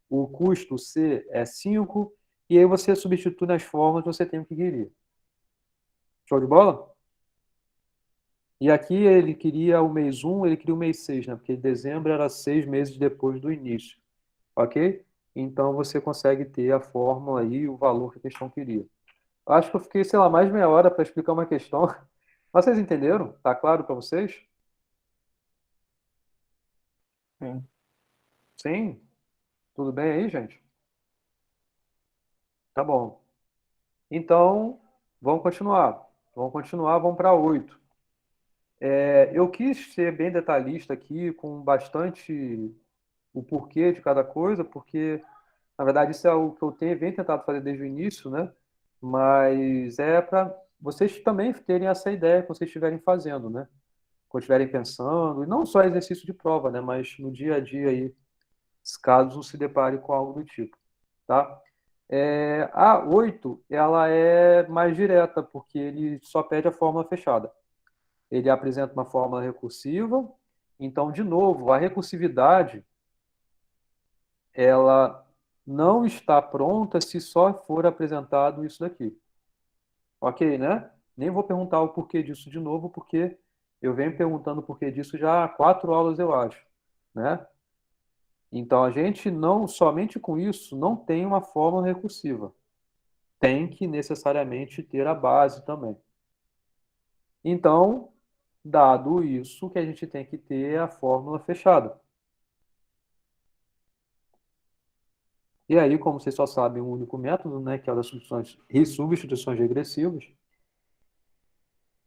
o custo C é 5, e aí você substitui nas fórmulas que você tem o que queria. Show de bola? E aqui ele queria o mês 1, ele queria o mês 6, né? Porque dezembro era 6 meses depois do início. Ok? Então você consegue ter a fórmula aí, o valor que a questão queria. Acho que eu fiquei, sei lá, mais de meia hora para explicar uma questão. Mas vocês entenderam? Tá claro para vocês?
Sim.
Sim? Tudo bem aí, gente? Tá bom. Então, vamos continuar. Vamos para 8. Eu quis ser bem detalhista aqui, com bastante o porquê de cada coisa, porque, na verdade, isso é o que eu venho tentado fazer desde o início, né? Mas é para vocês também terem essa ideia que vocês estiverem fazendo, né? Quando estiverem pensando, e não só exercício de prova, né? Mas no dia a dia aí, caso se depare com algo do tipo, tá? A 8, ela é mais direta, porque ele só pede a fórmula fechada. Ele apresenta uma fórmula recursiva. Então, de novo, a recursividade ela não está pronta se só for apresentado isso daqui. Ok, né? Nem vou perguntar o porquê disso de novo, porque eu venho perguntando o porquê disso já há 4 aulas, eu acho, né? Então, a gente não, somente com isso, não tem uma fórmula recursiva. Tem que necessariamente ter a base também. Então, dado isso, que a gente tem que ter a fórmula fechada. E aí, como vocês só sabem um único método, né, que é o das substituições regressivas,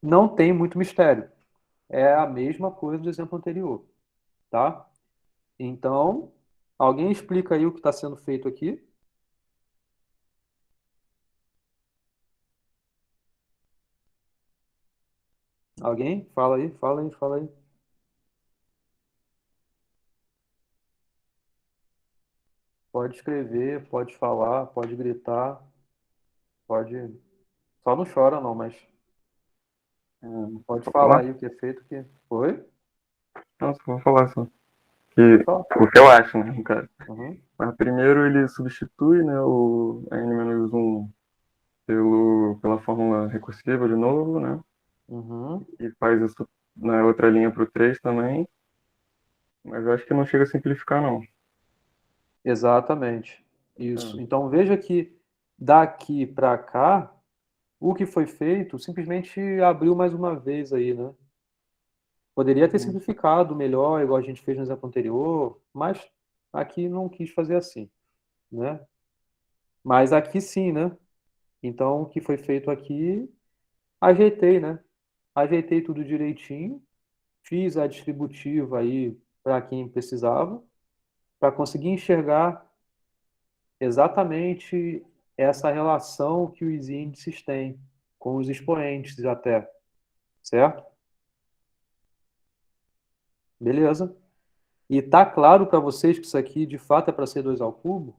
não tem muito mistério. É a mesma coisa do exemplo anterior, tá? Então, alguém explica aí o que está sendo feito aqui? Alguém? Fala aí, fala aí, fala aí. Pode escrever, pode falar, pode gritar, pode. Só não chora, não, mas pode
Vou
falar
falar?
aí o que é feito. Que foi?
Não, só vou falar só.
Pode
Que,
falar.
o que eu acho, né, cara?
Uhum,
Mas primeiro ele substitui, né, o n-1 pela fórmula recursiva de novo, né?
uhum.
E faz isso na outra linha para o 3 também. Mas eu acho que não chega a simplificar, não.
Exatamente. Isso.
É.
Então veja que daqui para cá, o que foi feito simplesmente abriu mais uma vez aí, né? Poderia ter
Uhum.
simplificado melhor, igual a gente fez no exemplo anterior, mas aqui não quis fazer assim, né? Mas aqui sim, né? Então, o que foi feito aqui, ajeitei, né? Ajeitei tudo direitinho, fiz a distributiva aí para quem precisava, para conseguir enxergar exatamente essa relação que os índices têm com os expoentes até, certo? Beleza? E tá claro para vocês que isso aqui de fato é para ser 2 ao cubo?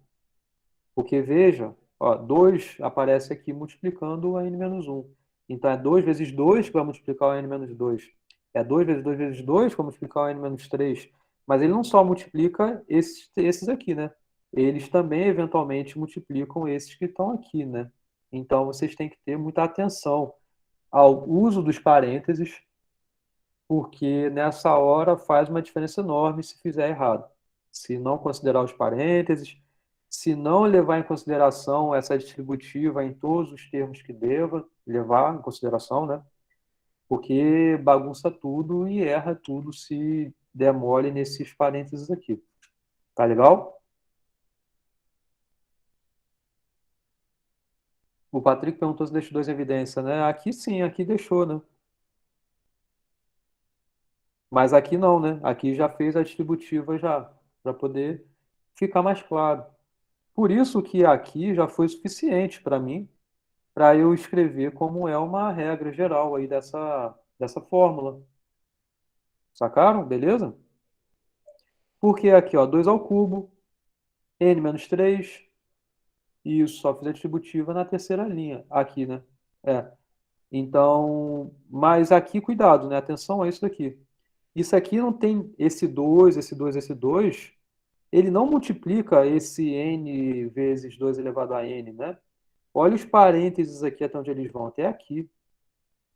Porque veja, ó, 2 aparece aqui multiplicando o n-1. Então é 2 vezes 2 que vai multiplicar o n-2. É 2 vezes 2 vezes 2 que vai multiplicar o n-3. Mas ele não só multiplica esses aqui, né? Eles também eventualmente multiplicam esses que estão aqui, né? Então vocês têm que ter muita atenção ao uso dos parênteses, porque nessa hora faz uma diferença enorme se fizer errado. Se não considerar os parênteses, se não levar em consideração essa distributiva em todos os termos que deva levar em consideração, né? Porque bagunça tudo e erra tudo se der mole nesses parênteses aqui. Tá legal? O Patrick perguntou se deixou 2 em evidência, né? Aqui sim, aqui deixou, né? Mas aqui não, né? Aqui já fez a distributiva já, para poder ficar mais claro. Por isso que aqui já foi suficiente para mim, para eu escrever como é uma regra geral aí dessa fórmula. Sacaram? Beleza? Porque aqui, ó, 2 ao cubo, n menos 3, isso, só fiz a distributiva na terceira linha, aqui, né? Então, mas aqui, cuidado, né? Atenção a isso daqui. Isso aqui não tem esse 2, esse 2, esse 2, ele não multiplica esse n vezes 2 elevado a n, né? Olha os parênteses aqui até onde eles vão, até aqui,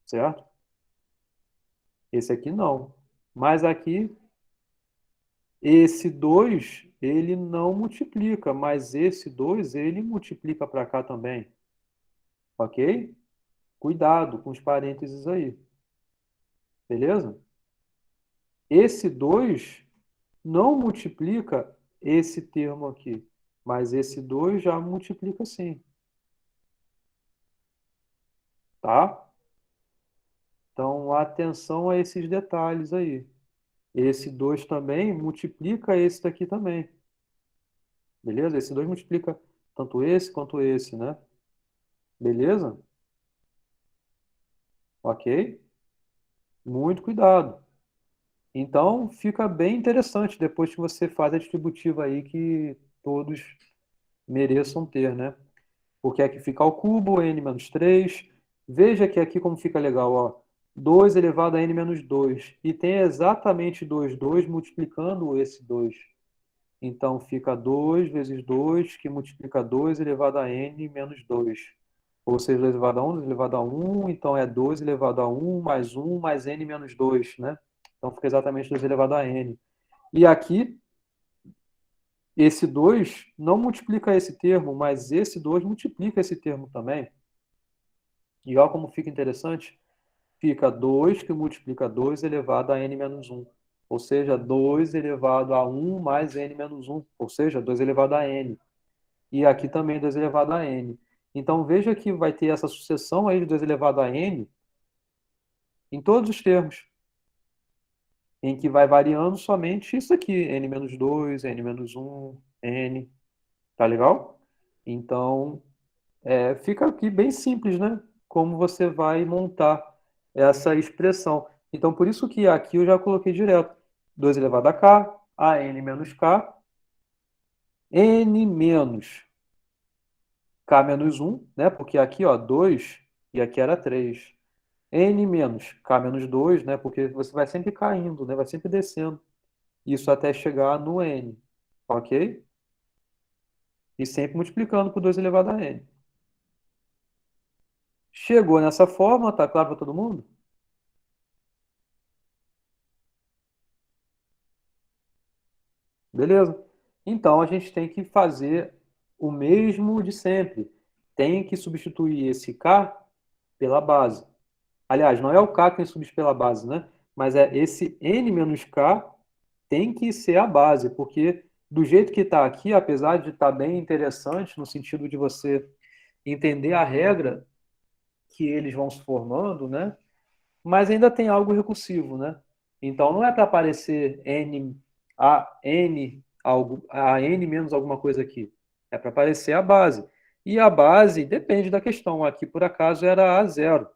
certo? Esse aqui não. Mas aqui, esse 2, ele não multiplica, mas esse 2, ele multiplica para cá também. Ok? Cuidado com os parênteses aí. Beleza? Esse 2 não multiplica esse termo aqui, mas esse 2 já multiplica sim. Tá? Então, atenção a esses detalhes aí. Esse 2 também multiplica esse daqui também. Beleza? Esse 2 multiplica tanto esse quanto esse, né? Beleza? Ok? Muito cuidado. Então, fica bem interessante depois que você faz a distributiva aí que todos mereçam ter, né? Porque aqui fica ao cubo, n menos 3. Veja que aqui como fica legal, ó. 2 elevado a n menos 2. E tem exatamente 2 multiplicando esse 2. Então, fica 2 vezes 2, que multiplica 2 elevado a n menos 2. Ou seja, 2 elevado a 1, 2 elevado a 1. Então, é 2 elevado a 1 mais n menos 2, né? Então, fica exatamente 2 elevado a n. E aqui, esse 2 não multiplica esse termo, mas esse 2 multiplica esse termo também. E olha como fica interessante. Fica 2 que multiplica 2 elevado a n menos 1. Ou seja, 2 elevado a 1 mais n menos 1. Ou seja, 2 elevado a n. E aqui também 2 elevado a n. Então, veja que vai ter essa sucessão aí de 2 elevado a n em todos os termos, em que vai variando somente isso aqui, n menos 2, n menos 1, n. Tá legal? Então, fica aqui bem simples, né? Como você vai montar essa expressão. Então, por isso que aqui eu já coloquei direto. 2 elevado a k, a n menos k, n menos k menos 1, né? Porque aqui, ó, 2 e aqui era 3. N menos k menos 2, né? Porque você vai sempre caindo, né? Vai sempre descendo. Isso até chegar no n, ok? E sempre multiplicando por 2 elevado a n. Chegou nessa forma, tá claro para todo mundo? Beleza? Então, a gente tem que fazer o mesmo de sempre. Tem que substituir esse k pela base. Aliás, não é o k que tem que substituir pela base, né? Mas é esse n menos k tem que ser a base, porque do jeito que está aqui, apesar de estar bem interessante, no sentido de você entender a regra que eles vão se formando, né? Mas ainda tem algo recursivo, né? Então não é para aparecer a n menos alguma coisa aqui. É para aparecer a base. E a base depende da questão. Aqui, por acaso, era A0.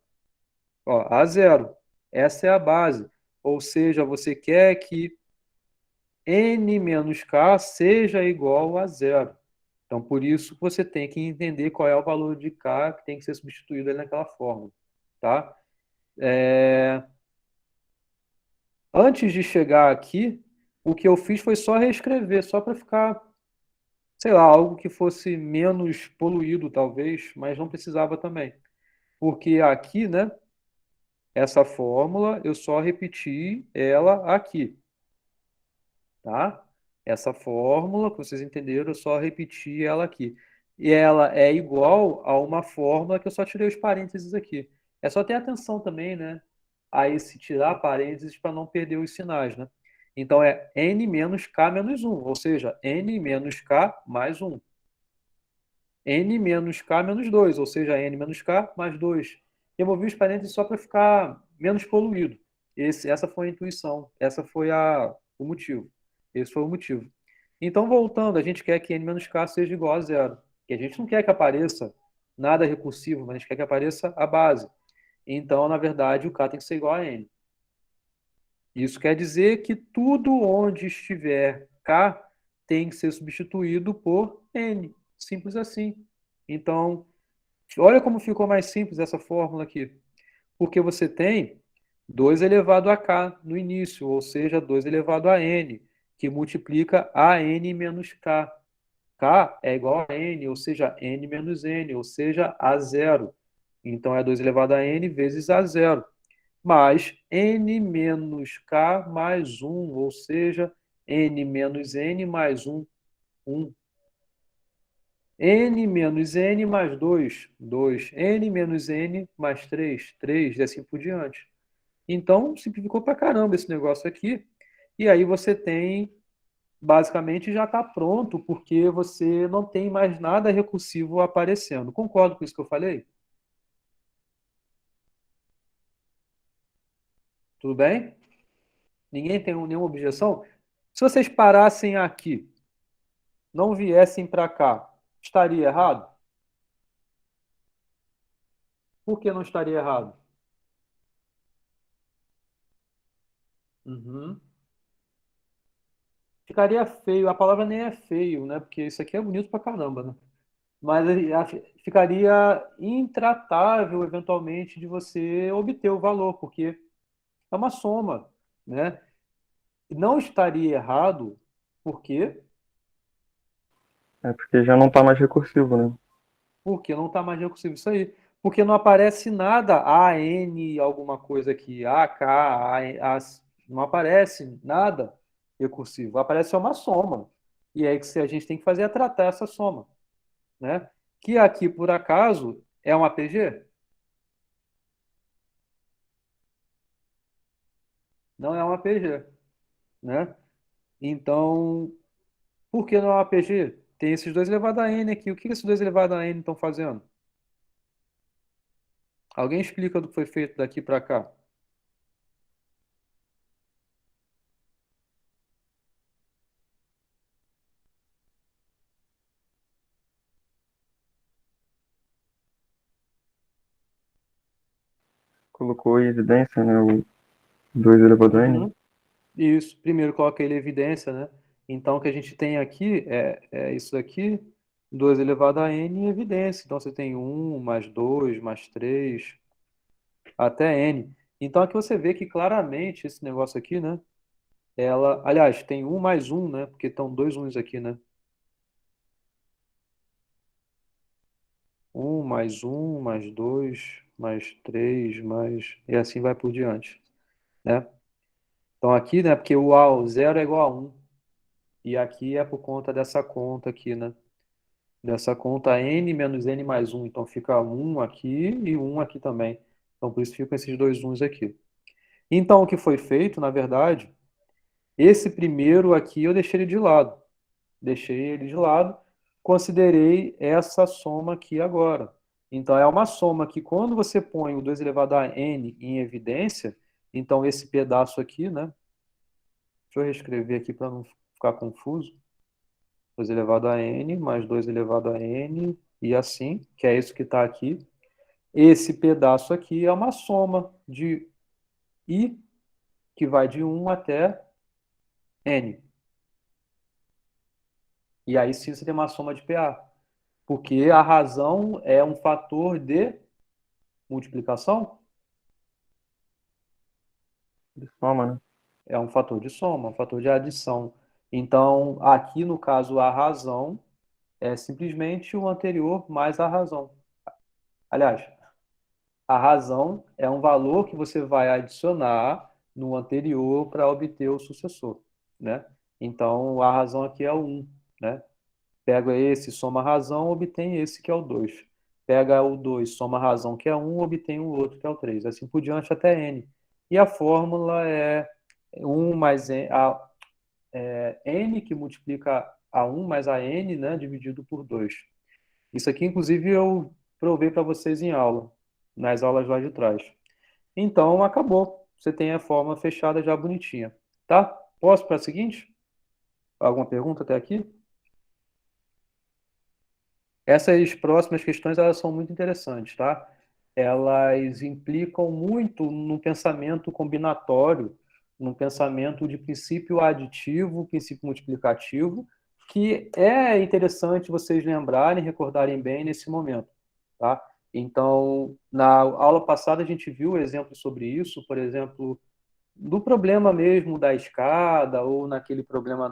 Ó, A0. Essa é a base. Ou seja, você quer que n menos k seja igual a 0. Então, por isso, você tem que entender qual é o valor de k que tem que ser substituído ali naquela fórmula. Tá? Antes de chegar aqui, o que eu fiz foi só reescrever, só para ficar, sei lá, algo que fosse menos poluído, talvez, mas não precisava também. Porque aqui, né, essa fórmula, eu só repeti ela aqui, tá? Essa fórmula, que vocês entenderam, eu só repeti ela aqui. E ela é igual a uma fórmula que eu só tirei os parênteses aqui. É só ter atenção também, né, a esse tirar parênteses para não perder os sinais, né? Então é n menos k menos 1, ou seja, n menos k mais 1. N menos k menos 2, ou seja, n menos k mais 2. Removi os parênteses só para ficar menos poluído. Essa foi a intuição, essa foi o motivo. Esse foi o motivo. Então, voltando, a gente quer que n menos k seja igual a 0. E a gente não quer que apareça nada recursivo, mas a gente quer que apareça a base. Então, na verdade, o K tem que ser igual a N. Isso quer dizer que tudo onde estiver K tem que ser substituído por N. Simples assim. Então, olha como ficou mais simples essa fórmula aqui. Porque você tem 2 elevado a K no início, ou seja, 2 elevado a N, que multiplica a N menos K. K é igual a N, ou seja, N menos N, ou seja, a zero. Então, é 2 elevado a N vezes a zero. Mais N menos K mais 1, ou seja, N menos N mais 1, 1. N menos N mais 2, 2. N menos N mais 3, 3, e assim por diante. Então, simplificou pra caramba esse negócio aqui. E aí você tem, basicamente, já está pronto, porque você não tem mais nada recursivo aparecendo. Concordo com isso que eu falei? Tudo bem? Ninguém tem nenhuma objeção? Se vocês parassem aqui, não viessem para cá, estaria errado? Por que não estaria errado? Uhum. Ficaria feio. A palavra nem é feio, né? Porque isso aqui é bonito pra caramba, né? Mas ficaria intratável, eventualmente, de você obter o valor, porque é uma soma, né? Não estaria errado, por quê?
É porque já não tá mais recursivo, né?
Porque não está mais recursivo isso aí. Porque não aparece nada AN alguma coisa aqui, AK, não aparece nada recursivo. Aparece só uma soma. E aí que a gente tem que fazer é tratar essa soma, né? Que aqui, por acaso, é um APG? Não é um APG, né? Então, por que não é um APG? Tem esses 2 elevado a n aqui. O que esses 2 elevado a n estão fazendo? Alguém explica do que foi feito daqui para cá?
Colocou em evidência, né, o 2 elevado a n.
Uhum. Isso, primeiro coloca ele em evidência, né? Então, o que a gente tem aqui é isso daqui, 2 elevado a n em evidência. Então, você tem 1 mais 2 mais 3 até n. Então, aqui você vê que claramente esse negócio aqui, né? Aliás, tem 1 mais 1, né? Porque estão 2 uns aqui, né? 1 mais 1 mais 2 mais 3 mais... E assim vai por diante, né? Então, aqui, né? Porque o zero é igual a 1. E aqui é por conta dessa conta aqui, né? Dessa conta n menos n mais 1. Então fica 1 aqui e 1 aqui também. Então por isso ficam esses 2 uns aqui. Então o que foi feito, na verdade, esse primeiro aqui eu deixei ele de lado. Deixei ele de lado, considerei essa soma aqui agora. Então é uma soma que quando você põe o 2 elevado a n em evidência, então esse pedaço aqui, né? Deixa eu reescrever aqui para não ficar confuso. 2 elevado a n mais 2 elevado a n e assim, que é isso que está aqui. Esse pedaço aqui é uma soma de i, que vai de 1 até n. E aí sim você tem uma soma de PA. Porque a razão é um fator de multiplicação,
De soma, né?
é um fator de soma, um fator de adição. Então, aqui no caso, a razão é simplesmente o anterior mais a razão. Aliás, a razão é um valor que você vai adicionar no anterior para obter o sucessor, né? Então, a razão aqui é o 1, né? Pega esse, soma a razão, obtém esse que é o 2. Pega o 2, soma a razão que é 1, obtém o outro que é o 3. Assim por diante até n. E a fórmula é 1 mais n, n que multiplica a 1 mais a n, né, dividido por 2. Isso aqui, inclusive, eu provei para vocês em aula, nas aulas lá de trás. Então, acabou. Você tem a forma fechada já bonitinha. Tá? Posso para a seguinte? Alguma pergunta até aqui? Essas próximas questões, elas são muito interessantes, tá? elas implicam muito no pensamento combinatório, no pensamento de princípio aditivo, princípio multiplicativo, que é interessante vocês lembrarem, recordarem bem nesse momento, tá? Então, na aula passada a gente viu exemplos sobre isso, por exemplo, do problema mesmo da escada, ou naquele problema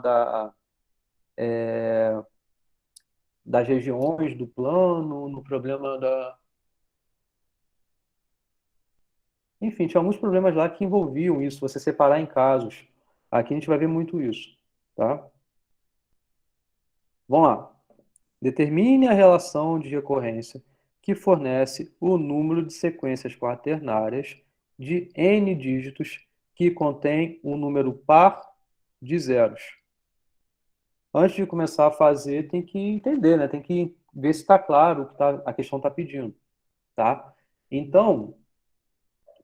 das regiões do plano, no problema da... Enfim, tinha alguns problemas lá que envolviam isso, você separar em casos. Aqui a gente vai ver muito isso, tá? Vamos lá. Determine a relação de recorrência que fornece o número de sequências quaternárias de n dígitos que contém um número par de zeros. Antes de começar a fazer, tem que entender, né? Tem que ver se está claro o que a questão está pedindo, tá? Então,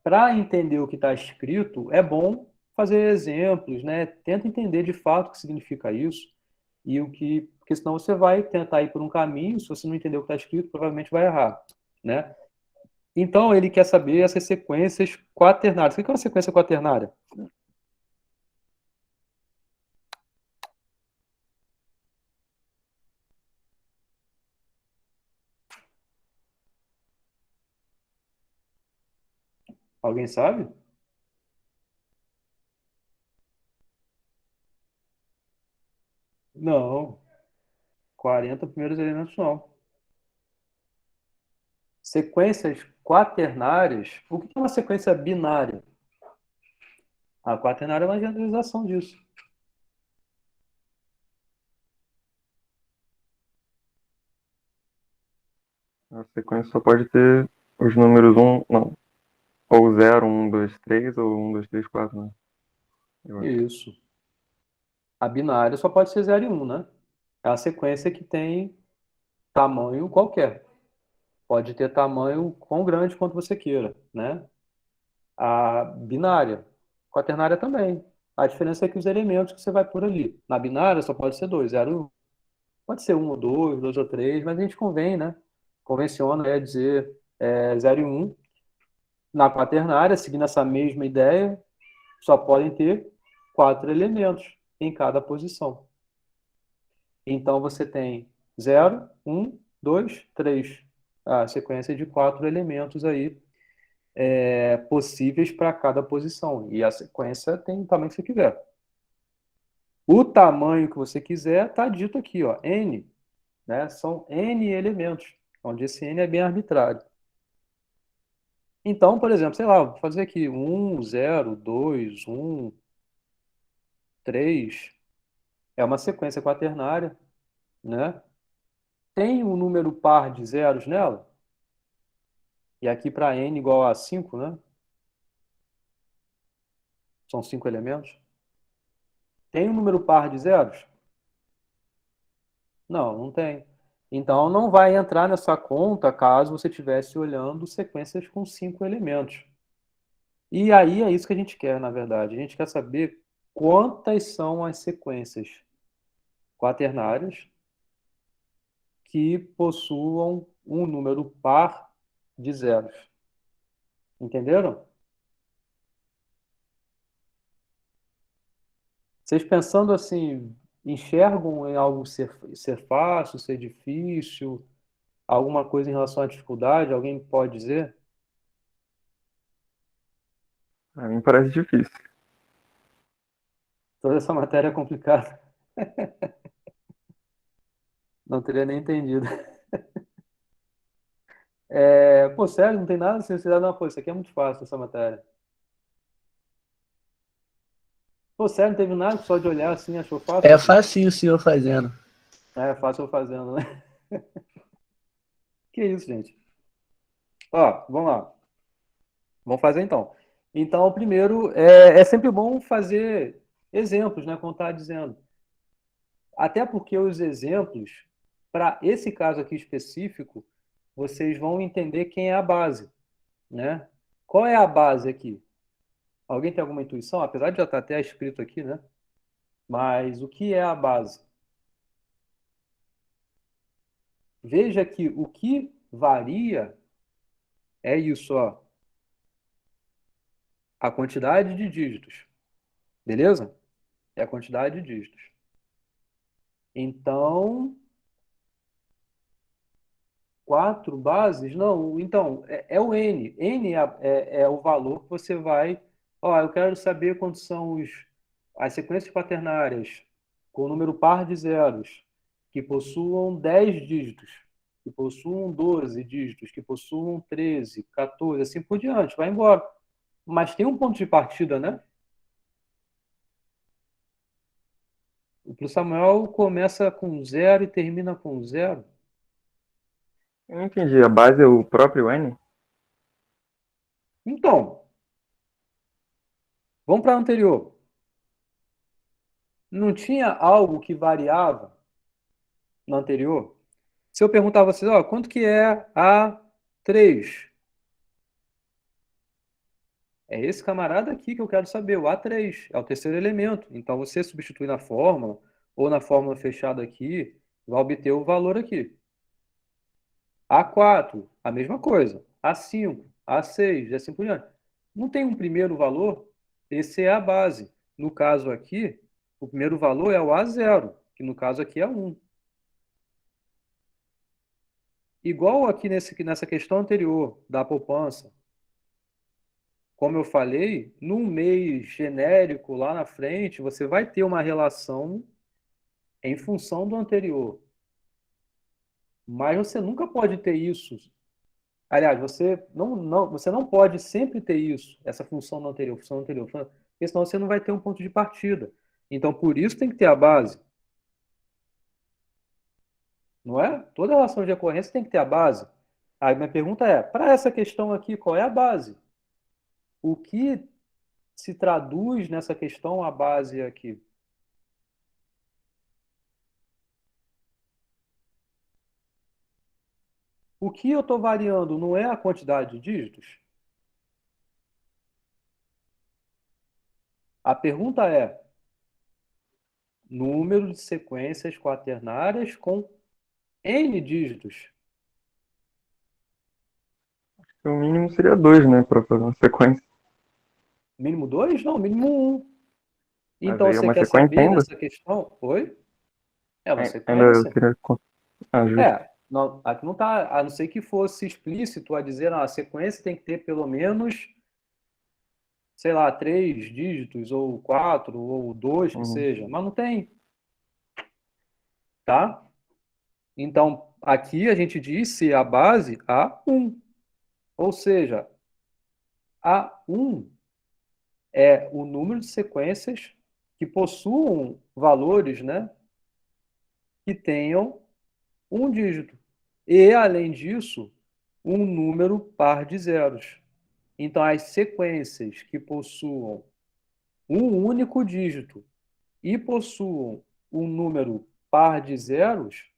para entender o que está escrito, é bom fazer exemplos, né? Tenta entender de fato o que significa isso e o que, porque senão você vai tentar ir por um caminho, se você não entender o que está escrito, provavelmente vai errar, né? Então, ele quer saber essas sequências quaternárias. O que é uma sequência quaternária? Alguém sabe? Não. 40 primeiros elementos não. Sequências quaternárias. O que é uma sequência binária? A quaternária é uma generalização disso.
A sequência só pode ter os números 1, não, ou 0, 1, 2, 3, ou 1, 2, 3, 4, né? Eu acho.
Isso. A binária só pode ser 0 e 1, né? É a sequência que tem tamanho qualquer. Pode ter tamanho quão grande quanto você queira, né? A binária. Quaternária também. A diferença é que os elementos que você vai pôr ali. Na binária só pode ser 2, 0 e 1. Pode ser 1 ou 2, 2 ou 3, mas a gente convém, né? Convenciona é dizer 0 e 1. Na quaternária, seguindo essa mesma ideia, só podem ter 4 elementos em cada posição. Então, você tem 0, 1, 2, 3. A sequência de 4 elementos aí possíveis para cada posição. E a sequência tem o tamanho que você quiser. O tamanho que você quiser está dito aqui, ó, n. Né? São n elementos, onde esse n é bem arbitrário. Então, por exemplo, sei lá, vou fazer aqui 1, 0, 2, 1, 3. É uma sequência quaternária, né? Tem um número par de zeros nela? E aqui para n igual a 5, né? São 5 elementos. Tem um número par de zeros? Não, não tem. Então, não vai entrar nessa conta caso você estivesse olhando sequências com 5 elementos. E aí é isso que a gente quer, na verdade. A gente quer saber quantas são as sequências quaternárias que possuam um número par de zeros. Entenderam? Vocês pensando assim, enxergam em algo ser fácil, ser difícil, alguma coisa em relação à dificuldade? Alguém pode dizer?
A mim parece difícil.
Toda essa matéria é complicada. Não teria nem entendido. Pô, sério, não tem nada assim, você dá, não, pô, isso aqui é muito fácil, essa matéria. Pô, sério, não teve nada, só de olhar assim, achou fácil?
É facinho o senhor fazendo.
É fácil eu fazendo, né? Que isso, gente. Ó, vamos lá. Vamos fazer então. Então, primeiro, é sempre bom fazer exemplos, né, como estava dizendo. Até porque os exemplos, para esse caso aqui específico, vocês vão entender quem é a base, né? Qual é a base aqui? Alguém tem alguma intuição? Apesar de já estar até escrito aqui, né? Mas o que é a base? Veja que o que varia é isso, ó. A quantidade de dígitos. Beleza? É a quantidade de dígitos. Então, 4 bases? Não, então, é o N. N é o valor que você vai. Ó, eu quero saber quantos são as sequências quaternárias com número par de zeros, que possuam 10 dígitos, que possuam 12 dígitos, que possuam 13, 14, assim por diante, vai embora. Mas tem um ponto de partida, né? O pro Samuel começa com 0 e termina com 0.
Eu não entendi. A base é o próprio N?
Então, vamos para a anterior. Não tinha algo que variava no anterior? Se eu perguntar a vocês, ó, quanto que é a 3? É esse camarada aqui que eu quero saber, o A3, é o terceiro elemento. Então, você substitui na fórmula, ou na fórmula fechada aqui, vai obter o valor aqui. A4, a mesma coisa. A5, A6, e assim por diante. Não tem um primeiro valor? Esse é a base. No caso aqui, o primeiro valor é o A0, que no caso aqui é 1. Igual aqui nessa questão anterior da poupança. Como eu falei, num mês genérico lá na frente, você vai ter uma relação em função do anterior. Mas você nunca pode ter isso. Aliás, você não pode sempre ter isso, essa função do anterior, função do anterior, porque senão você não vai ter um ponto de partida. Então, por isso tem que ter a base. Não é? Toda relação de ocorrência tem que ter a base. Aí minha pergunta é, para essa questão aqui, qual é a base? O que se traduz nessa questão a base aqui? O que eu estou variando não é a quantidade de dígitos? A pergunta é número de sequências quaternárias com N dígitos.
O mínimo seria 2, né? Pra fazer uma sequência.
Mínimo 2? Não, mínimo 1.
Mas
Então
aí é
você
uma
quer
sequência
saber
ainda?
nessa questão? Oi? É uma
Ainda eu
sequência?
queria. Ah, justo.
Não, aqui não está, a não ser que fosse explícito a dizer, a sequência tem que ter pelo menos, sei lá, 3 dígitos, ou 4, ou 2, que
Uhum.
seja. Mas não tem, tá? Então, aqui a gente disse a base A1. Ou seja, A1 é o número de sequências que possuam valores, né, que tenham um dígito. E, além disso, um número par de zeros. Então, as sequências que possuam um único dígito e possuam um número par de zeros,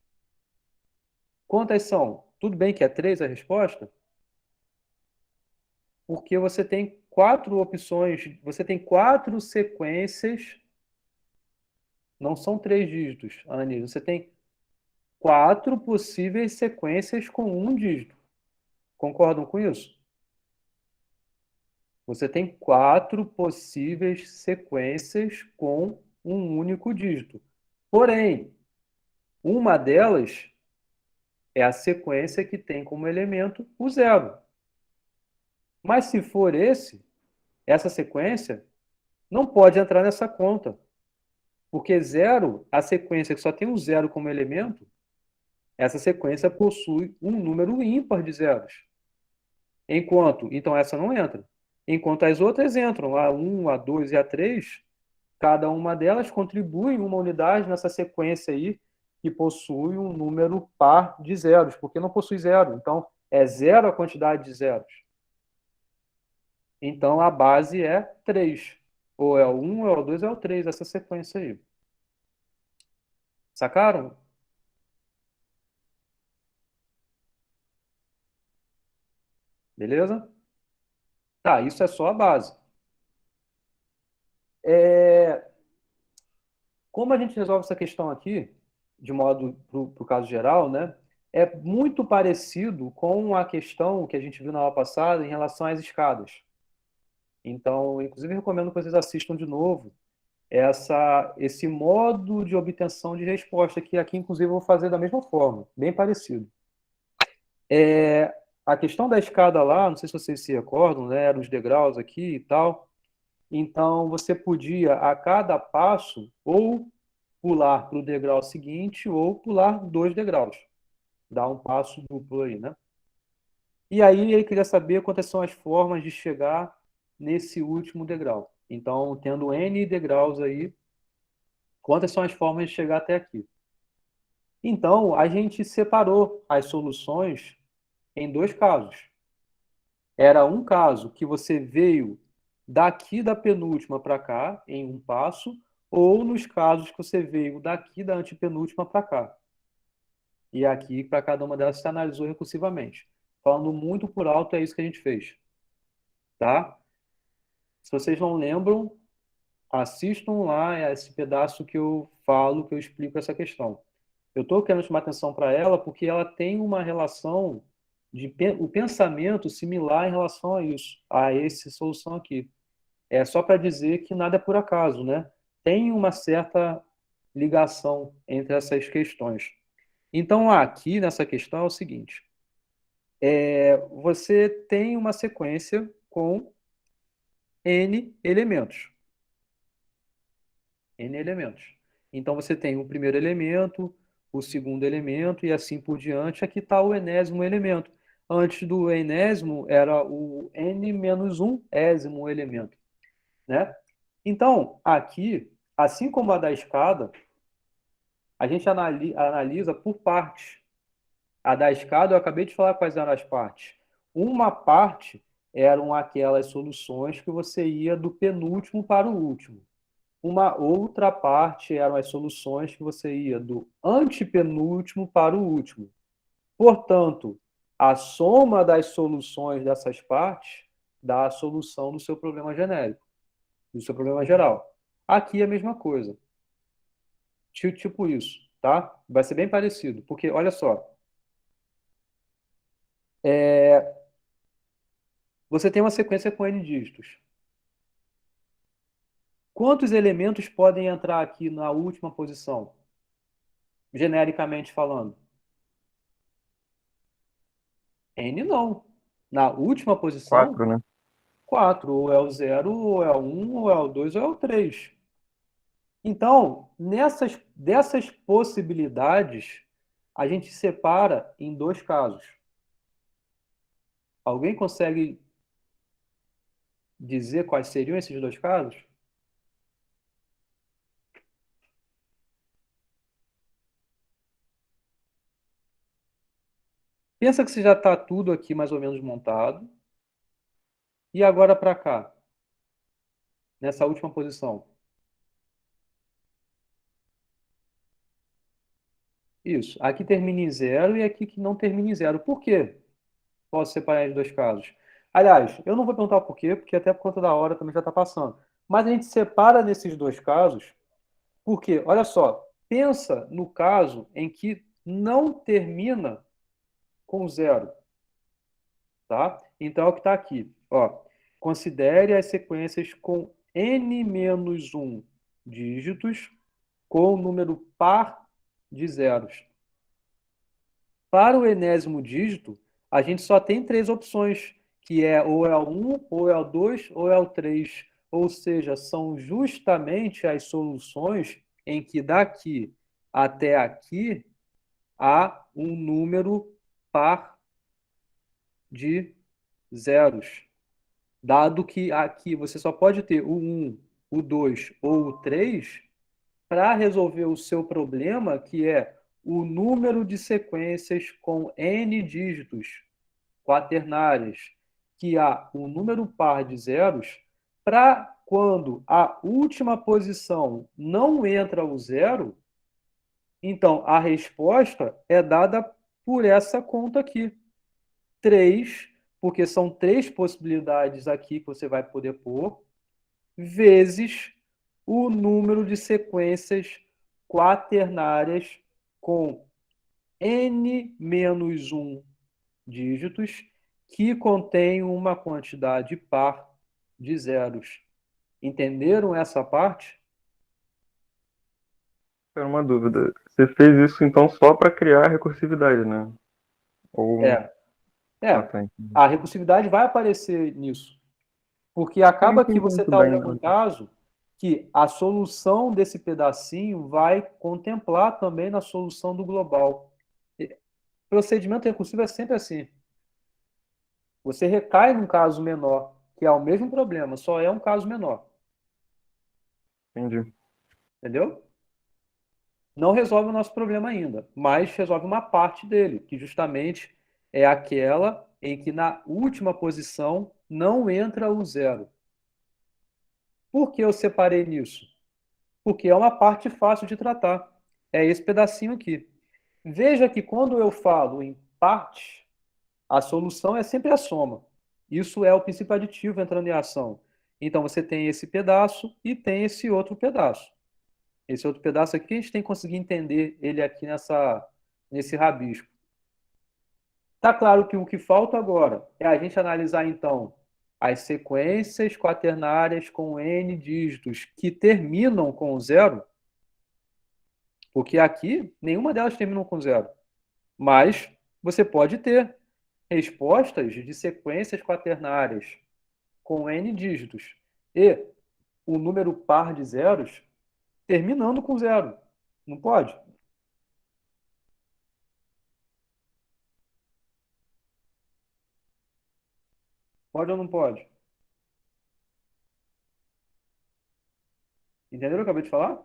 quantas são? Tudo bem que é 3 a resposta? Porque você tem 4 opções, você tem 4 sequências, não são 3 dígitos, Anani, você tem 4 possíveis sequências com um dígito. Concordam com isso? Você tem 4 possíveis sequências com um único dígito. Porém, uma delas é a sequência que tem como elemento o zero. Mas se for essa sequência não pode entrar nessa conta. Porque zero, a sequência que só tem o zero como elemento, essa sequência possui um número ímpar de zeros. Então essa não entra. Enquanto as outras entram, a 1, a 2 e a 3, cada uma delas contribui uma unidade nessa sequência aí que possui um número par de zeros, porque não possui zero. Então, é zero a quantidade de zeros. Então, a base é 3. Ou é o 1, ou é o 2, ou é o 3, essa sequência aí. Sacaram? Beleza? Tá, isso é só a base. Como a gente resolve essa questão aqui, de modo para o caso geral, né? é muito parecido com a questão que a gente viu na aula passada em relação às escadas. Então, inclusive, recomendo que vocês assistam de novo esse modo de obtenção de resposta, que aqui, inclusive, eu vou fazer da mesma forma, bem parecido. A questão da escada lá, não sei se vocês se recordam, né, eram os degraus aqui e tal. Então, você podia, a cada passo, ou pular para o degrau seguinte, ou pular 2 degraus. Dar um passo duplo aí, né? E aí, ele queria saber quantas são as formas de chegar nesse último degrau. Então, tendo N degraus aí, quantas são as formas de chegar até aqui? Então, a gente separou as soluções em 2 casos. Era um caso que você veio daqui da penúltima para cá, em um passo, ou nos casos que você veio daqui da antepenúltima para cá. E aqui, para cada uma delas, você analisou recursivamente. Falando muito por alto, é isso que a gente fez. Tá? Se vocês não lembram, assistam lá esse pedaço que eu falo, que eu explico essa questão. Eu estou querendo chamar atenção para ela porque ela tem uma relação o pensamento similar em relação a isso, a essa solução aqui. É só para dizer que nada é por acaso, né? Tem uma certa ligação entre essas questões. Então, aqui nessa questão é o seguinte: você tem uma sequência com N elementos. N elementos. Então, você tem o primeiro elemento, o segundo elemento e assim por diante. Aqui está o enésimo elemento. Antes do enésimo era o n-1ésimo elemento, né? Então, aqui, assim como a da escada, a gente analisa por partes. A da escada, eu acabei de falar quais eram as partes. Uma parte eram aquelas soluções que você ia do penúltimo para o último. Uma outra parte eram as soluções que você ia do antepenúltimo para o último. Portanto, a soma das soluções dessas partes dá a solução do seu problema genérico, do seu problema geral. Aqui é a mesma coisa. Tipo isso, tá? Vai ser bem parecido, porque, olha só, você tem uma sequência com N dígitos. Quantos elementos podem entrar aqui na última posição? Genericamente falando. N não. Na última posição,
4, né?
4. Ou é o 0, ou é o 1, ou é o 2, ou é o 3. Então, dessas possibilidades, a gente separa em 2 casos. Alguém consegue dizer quais seriam esses 2 casos? Pensa que você já está tudo aqui mais ou menos montado. E agora para cá, nessa última posição. Isso. Aqui termina em 0 e aqui que não termina em 0. Por quê? Posso separar em 2 casos. Aliás, eu não vou perguntar o porquê, porque até por conta da hora também já está passando. Mas a gente separa nesses 2 casos, porque, olha só, pensa no caso em que não termina com 0. Tá? Então, é o que está aqui. Ó, considere as sequências com n-1 dígitos com número par de zeros. Para o enésimo dígito, a gente só tem 3 opções, que é ou é o 1, ou é o 2, ou é o 3. Ou seja, são justamente as soluções em que daqui até aqui há um número par de zeros. Dado que aqui você só pode ter o 1, o 2 ou o 3, para resolver o seu problema, que é o número de sequências com n dígitos quaternárias, que há um número par de zeros, para quando a última posição não entra o zero, então a resposta é dada por essa conta aqui. 3, porque são 3 possibilidades aqui que você vai poder pôr, vezes o número de sequências quaternárias com n menos 1 dígitos que contém uma quantidade par de zeros. Entenderam essa parte?
Era uma dúvida. Você fez isso então só para criar recursividade, né? Ou
É.
Ah, tá, entendi.
A recursividade vai aparecer nisso. Porque acaba
entendi
que você
muito
está
bem,
olhando um
né?
caso que a solução desse pedacinho vai contemplar também na solução do global. Procedimento recursivo é sempre assim. Você recai num caso menor, que é o mesmo problema, só é um caso menor.
Entendi.
Entendeu? Não resolve o nosso problema ainda, mas resolve uma parte dele, que justamente é aquela em que na última posição não entra o zero. Por que eu separei nisso? Porque é uma parte fácil de tratar. É esse pedacinho aqui. Veja que quando eu falo em parte, a solução é sempre a soma. Isso é o princípio aditivo entrando em ação. Então você tem esse pedaço e tem esse outro pedaço. Esse outro pedaço aqui, a gente tem que conseguir entender ele aqui nesse rabisco. Tá claro que o que falta agora é a gente analisar, então, as sequências quaternárias com n dígitos que terminam com zero, porque aqui nenhuma delas terminam com zero. Mas você pode ter respostas de sequências quaternárias com n dígitos e o número par de zeros terminando com zero. Não pode? Pode ou não pode? Entenderam o que eu acabei de falar?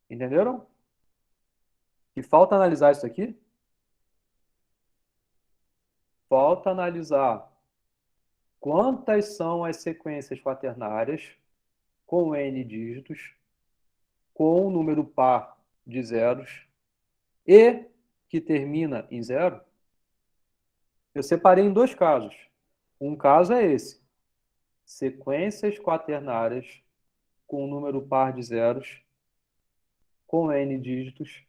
Entenderam? E falta analisar isso aqui? Falta analisar quantas são as sequências quaternárias com n dígitos, com um número par de zeros e que termina em zero. Eu separei em dois casos. Um caso é esse: sequências quaternárias com um número par de zeros, com n dígitos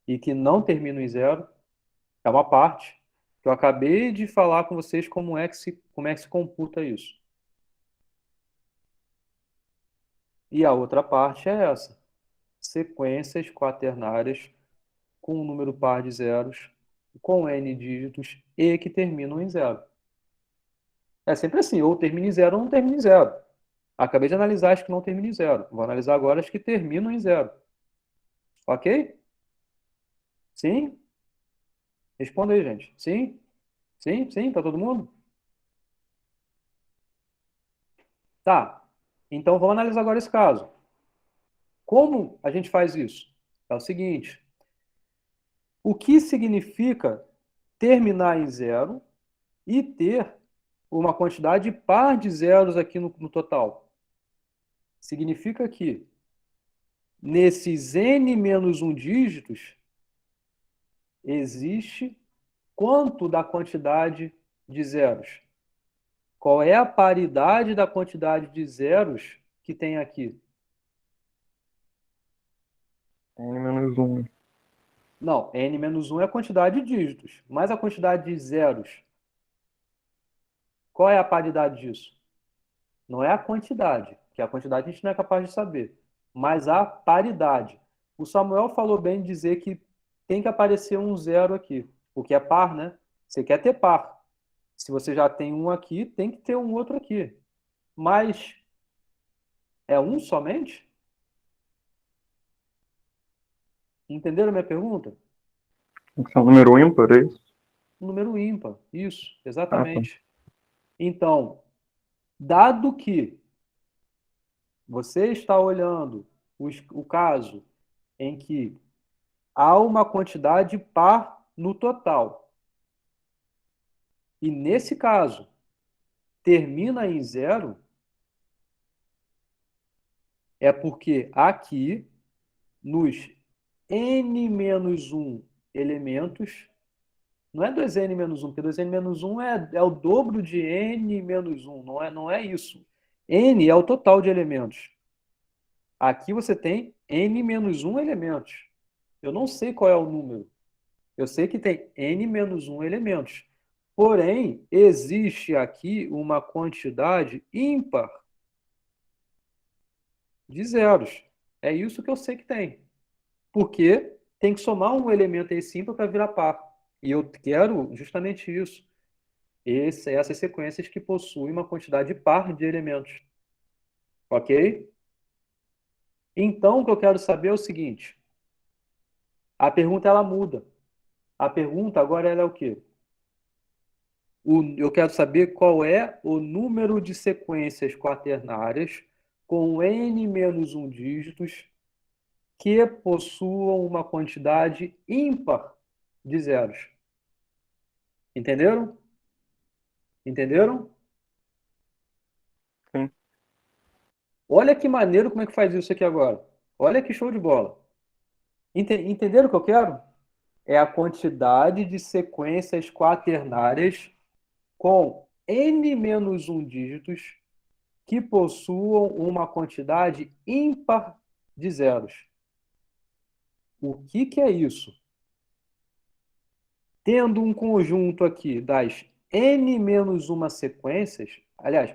e que não terminam em zero. É uma parte que eu acabei de falar com vocês como é que se computa isso. E a outra parte é essa: sequências quaternárias com um número par de zeros, com n dígitos e que terminam em zero. É sempre assim, ou termina em zero ou não termina em zero. Acabei de analisar as que não terminam em zero. Vou analisar agora as que terminam em zero. Ok? Sim? Responda aí, gente. Sim? Sim? Sim? Tá todo mundo? Tá. Então vamos analisar agora esse caso. Como a gente faz isso? É o seguinte: o que significa terminar em zero e ter uma quantidade par de zeros aqui no total? Significa que nesses n menos 1 dígitos existe quanto da quantidade de zeros? Qual é a paridade da quantidade de zeros que tem aqui?
N menos 1.
Não, n menos 1 é a quantidade de dígitos, mas a quantidade de zeros, qual é a paridade disso? Não é a quantidade, que a quantidade a gente não é capaz de saber, mas a paridade. O Samuel falou bem de dizer que tem que aparecer um zero aqui, porque é par, né? Você quer ter par. Se você já tem um aqui, tem que ter um outro aqui. Mas é um somente? Entenderam a minha pergunta?
Isso é um número ímpar, é isso?
Um número ímpar. Isso,
Ah, tá.
exatamente. Então, dado que você está olhando o caso em que há uma quantidade par no total, e nesse caso termina em zero, é porque aqui, nos n menos 1 elementos, não é 2n menos 1, porque 2n menos 1 é o dobro de n menos 1, não é isso. N é o total de elementos. Aqui você tem N menos 1 elementos. Eu não sei qual é o número. Eu sei que tem N menos 1 elementos. Porém, existe aqui uma quantidade ímpar de zeros. É isso que eu sei que tem. Porque tem que somar um elemento a esse ímpar para virar par. E eu quero justamente isso. Essas sequências que possuem uma quantidade par de elementos. Ok? Então, o que eu quero saber é o seguinte. A pergunta, ela muda. A pergunta agora ela é o quê? Eu quero saber qual é o número de sequências quaternárias com n menos 1 dígitos que possuam uma quantidade ímpar de zeros. Entenderam? Entenderam?
Sim.
Olha que maneiro como é que faz isso aqui agora. Olha que show de bola. Entenderam o que eu quero? É a quantidade de sequências quaternárias com n menos 1 dígitos que possuam uma quantidade ímpar de zeros. O que é isso? Tendo um conjunto aqui das n menos 1 sequências, aliás,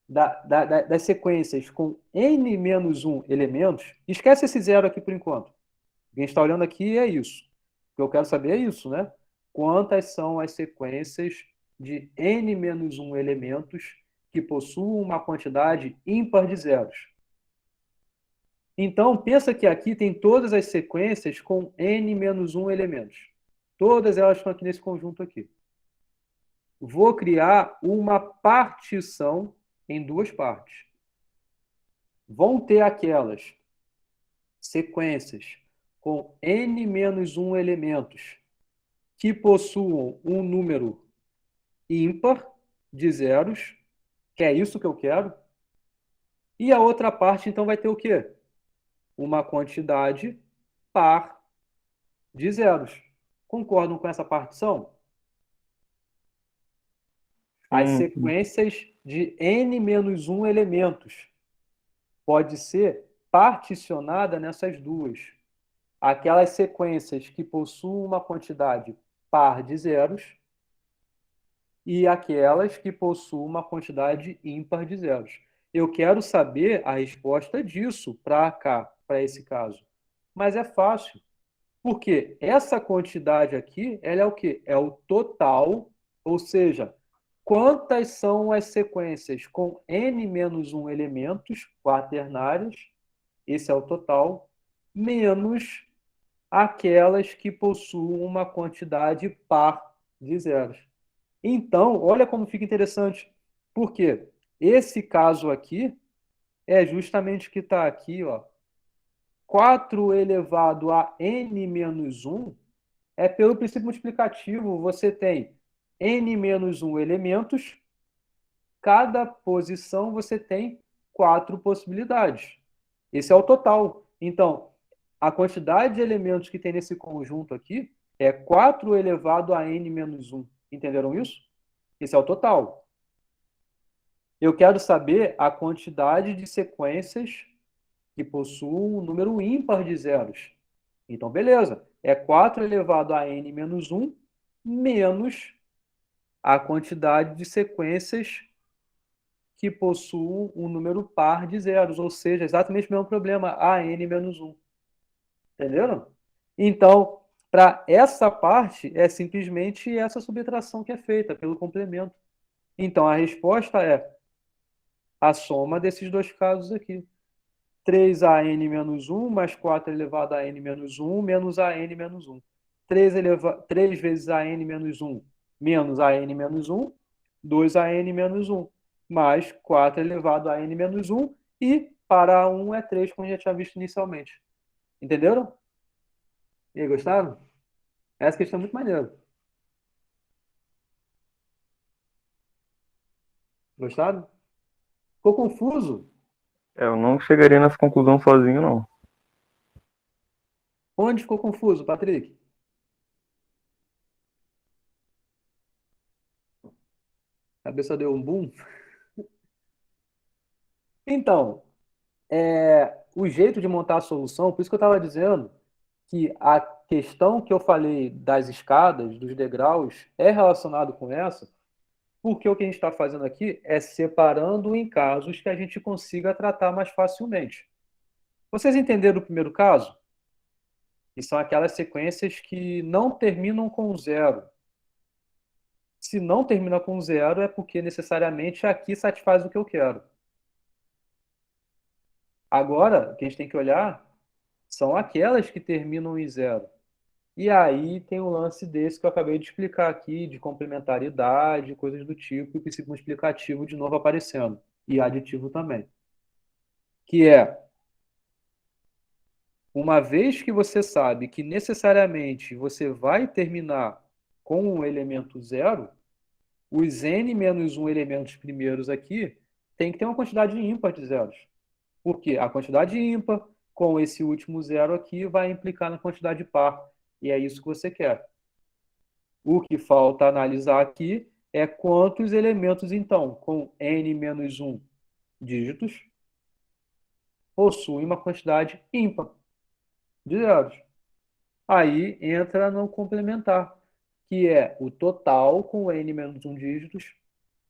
das sequências com n menos 1 elementos, esquece esse zero aqui por enquanto. O que a gente está olhando aqui é isso. O que eu quero saber é isso, né? Quantas são as sequências de n menos 1 elementos que possuam uma quantidade ímpar de zeros? Então, pensa que aqui tem todas as sequências com n menos 1 elementos. Todas elas estão aqui nesse conjunto aqui. Vou criar uma partição em duas partes. Vão ter aquelas sequências com n menos 1 elementos que possuam um número ímpar de zeros, que é isso que eu quero. E a outra parte, então, vai ter o quê? Uma quantidade par de zeros. Concordam com essa partição? As
Sim, sim.
sequências de n menos 1 elementos pode ser particionada nessas duas. Aquelas sequências que possuem uma quantidade par de zeros e aquelas que possuem uma quantidade ímpar de zeros. Eu quero saber a resposta disso para cá, para esse caso. Mas é fácil, porque essa quantidade aqui, ela é o quê? É o total, ou seja, quantas são as sequências com n menos 1 elementos quaternários, esse é o total, menos aquelas que possuem uma quantidade par de zeros. Então, olha como fica interessante. Por quê? Esse caso aqui é justamente o que está aqui, ó. 4 elevado a n menos 1 é pelo princípio multiplicativo. Você tem n menos 1 elementos, cada posição você tem 4 possibilidades. Esse é o total. Então, a quantidade de elementos que tem nesse conjunto aqui é 4 elevado a n menos 1. Entenderam isso? Esse é o total. Eu quero saber a quantidade de sequências que possuem um número ímpar de zeros. Então, beleza. É 4 elevado a n menos 1 menos a quantidade de sequências que possuem um número par de zeros, ou seja, exatamente o mesmo problema, a n menos 1. Entenderam? Então, para essa parte, é simplesmente essa subtração que é feita pelo complemento. Então, a resposta é a soma desses dois casos aqui. 3an menos 1 mais 4 elevado a n menos 1 menos a n menos 1. 3 vezes a n menos 1 menos a n menos 1, 2an menos 1, mais 4 elevado a n menos 1, e para 1 é 3, como a gente já tinha visto inicialmente. Entenderam? E aí, gostaram? Essa questão é muito maneira. Gostaram? Ficou confuso?
Eu não chegaria nessa conclusão sozinho, não.
Onde ficou confuso, Patrick? A cabeça deu um boom? Então, o jeito de montar a solução, por isso que eu estava dizendo que a questão que eu falei das escadas, dos degraus, é relacionado com essa, porque o que a gente está fazendo aqui é separando em casos que a gente consiga tratar mais facilmente. Vocês entenderam o primeiro caso? Que são aquelas sequências que não terminam com zero. Se não termina com zero, é porque necessariamente aqui satisfaz o que eu quero. Agora, o que a gente tem que olhar são aquelas que terminam em zero. E aí tem um lance desse que eu acabei de explicar aqui, de complementaridade, coisas do tipo, e o princípio multiplicativo de novo aparecendo. E aditivo também. Que é, uma vez que você sabe que necessariamente você vai terminar com um elemento zero, os n menos 1 elementos primeiros aqui tem que ter uma quantidade ímpar de zeros. Porque a quantidade ímpar com esse último zero aqui vai implicar na quantidade par. E é isso que você quer. O que falta analisar aqui é quantos elementos, então, com n menos 1 dígitos, possuem uma quantidade ímpar de zeros. Aí entra no complementar, que é o total com n menos 1 dígitos,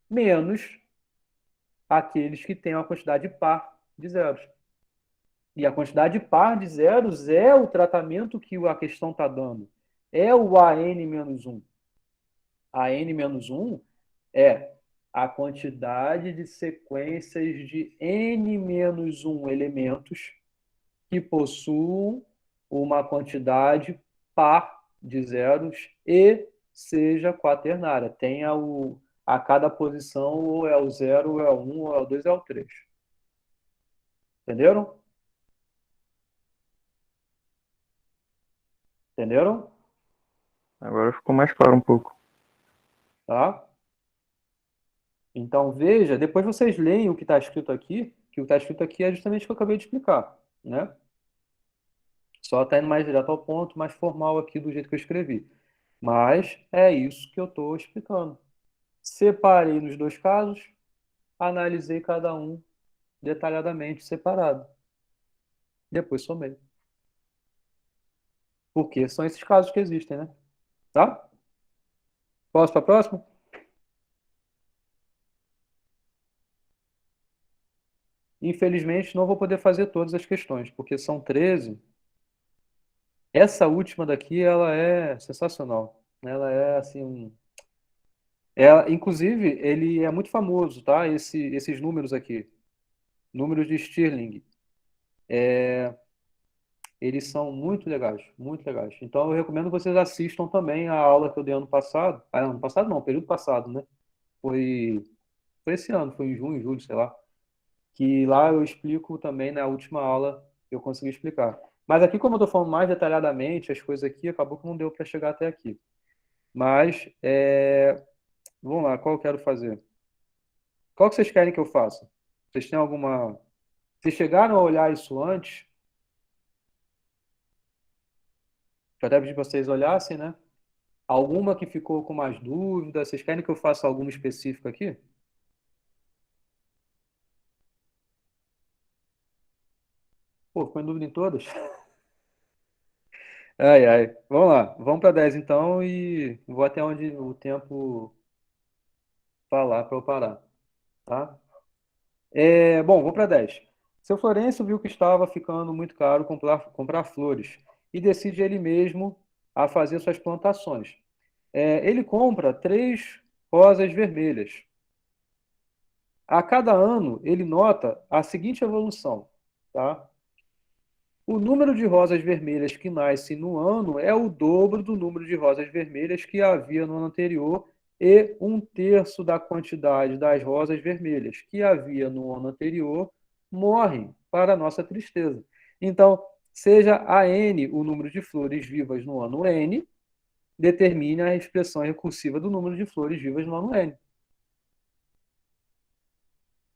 menos aqueles que têm uma quantidade par de zeros. E a quantidade par de zeros é o tratamento que a questão está dando. É o AN-1. AN-1 é a quantidade de sequências de n-1 elementos que possuam uma quantidade par de zeros e seja quaternária. Tenha a cada posição ou é o 0, ou é o 1, ou é o 2, ou é o 3. Entenderam? Entenderam?
Agora ficou mais claro um pouco.
Tá? Então, veja, depois vocês leem o que está escrito aqui, que o que está escrito aqui é justamente o que eu acabei de explicar, né? Só está indo mais direto ao ponto, mais formal aqui do jeito que eu escrevi. Mas é isso que eu estou explicando. Separei nos dois casos, analisei cada um detalhadamente separado. Depois somei. Porque são esses casos que existem, né? Tá? Posso para a próxima? Infelizmente, não vou poder fazer todas as questões, porque são 13. Essa última daqui, ela é sensacional. Ela é, assim... inclusive, ele é muito famoso, tá? Esses números aqui. Números de Stirling. Eles são muito legais, muito legais. Então, eu recomendo que vocês assistam também a aula que eu dei ano passado. Ano passado não, período passado, né? Foi esse ano, foi em junho, julho, sei lá. Que lá eu explico também na última aula eu consegui explicar. Mas aqui, como eu estou falando mais detalhadamente, as coisas aqui, acabou que não deu para chegar até aqui. Mas, vamos lá, qual eu quero fazer? Qual que vocês querem que eu faça? Vocês têm alguma... Vocês chegaram a olhar isso antes? Eu até pedi para vocês olhassem, né? Alguma que ficou com mais dúvida? Vocês querem que eu faça alguma específica aqui? Pô, ficou em dúvida em todas? Ai, ai. Vamos lá. Vamos para 10 então e vou até onde o tempo falar para eu parar, tá? Bom, vou para 10. Seu Florencio viu que estava ficando muito caro comprar flores e decide ele mesmo a fazer suas plantações. Ele compra 3 rosas vermelhas. A cada ano, ele nota a seguinte evolução, tá? O número de rosas vermelhas que nascem no ano é o dobro do número de rosas vermelhas que havia no ano anterior e 1/3 da quantidade das rosas vermelhas que havia no ano anterior morrem, para nossa tristeza. Então, seja a n o número de flores vivas no ano n, determine a expressão recursiva do número de flores vivas no ano n.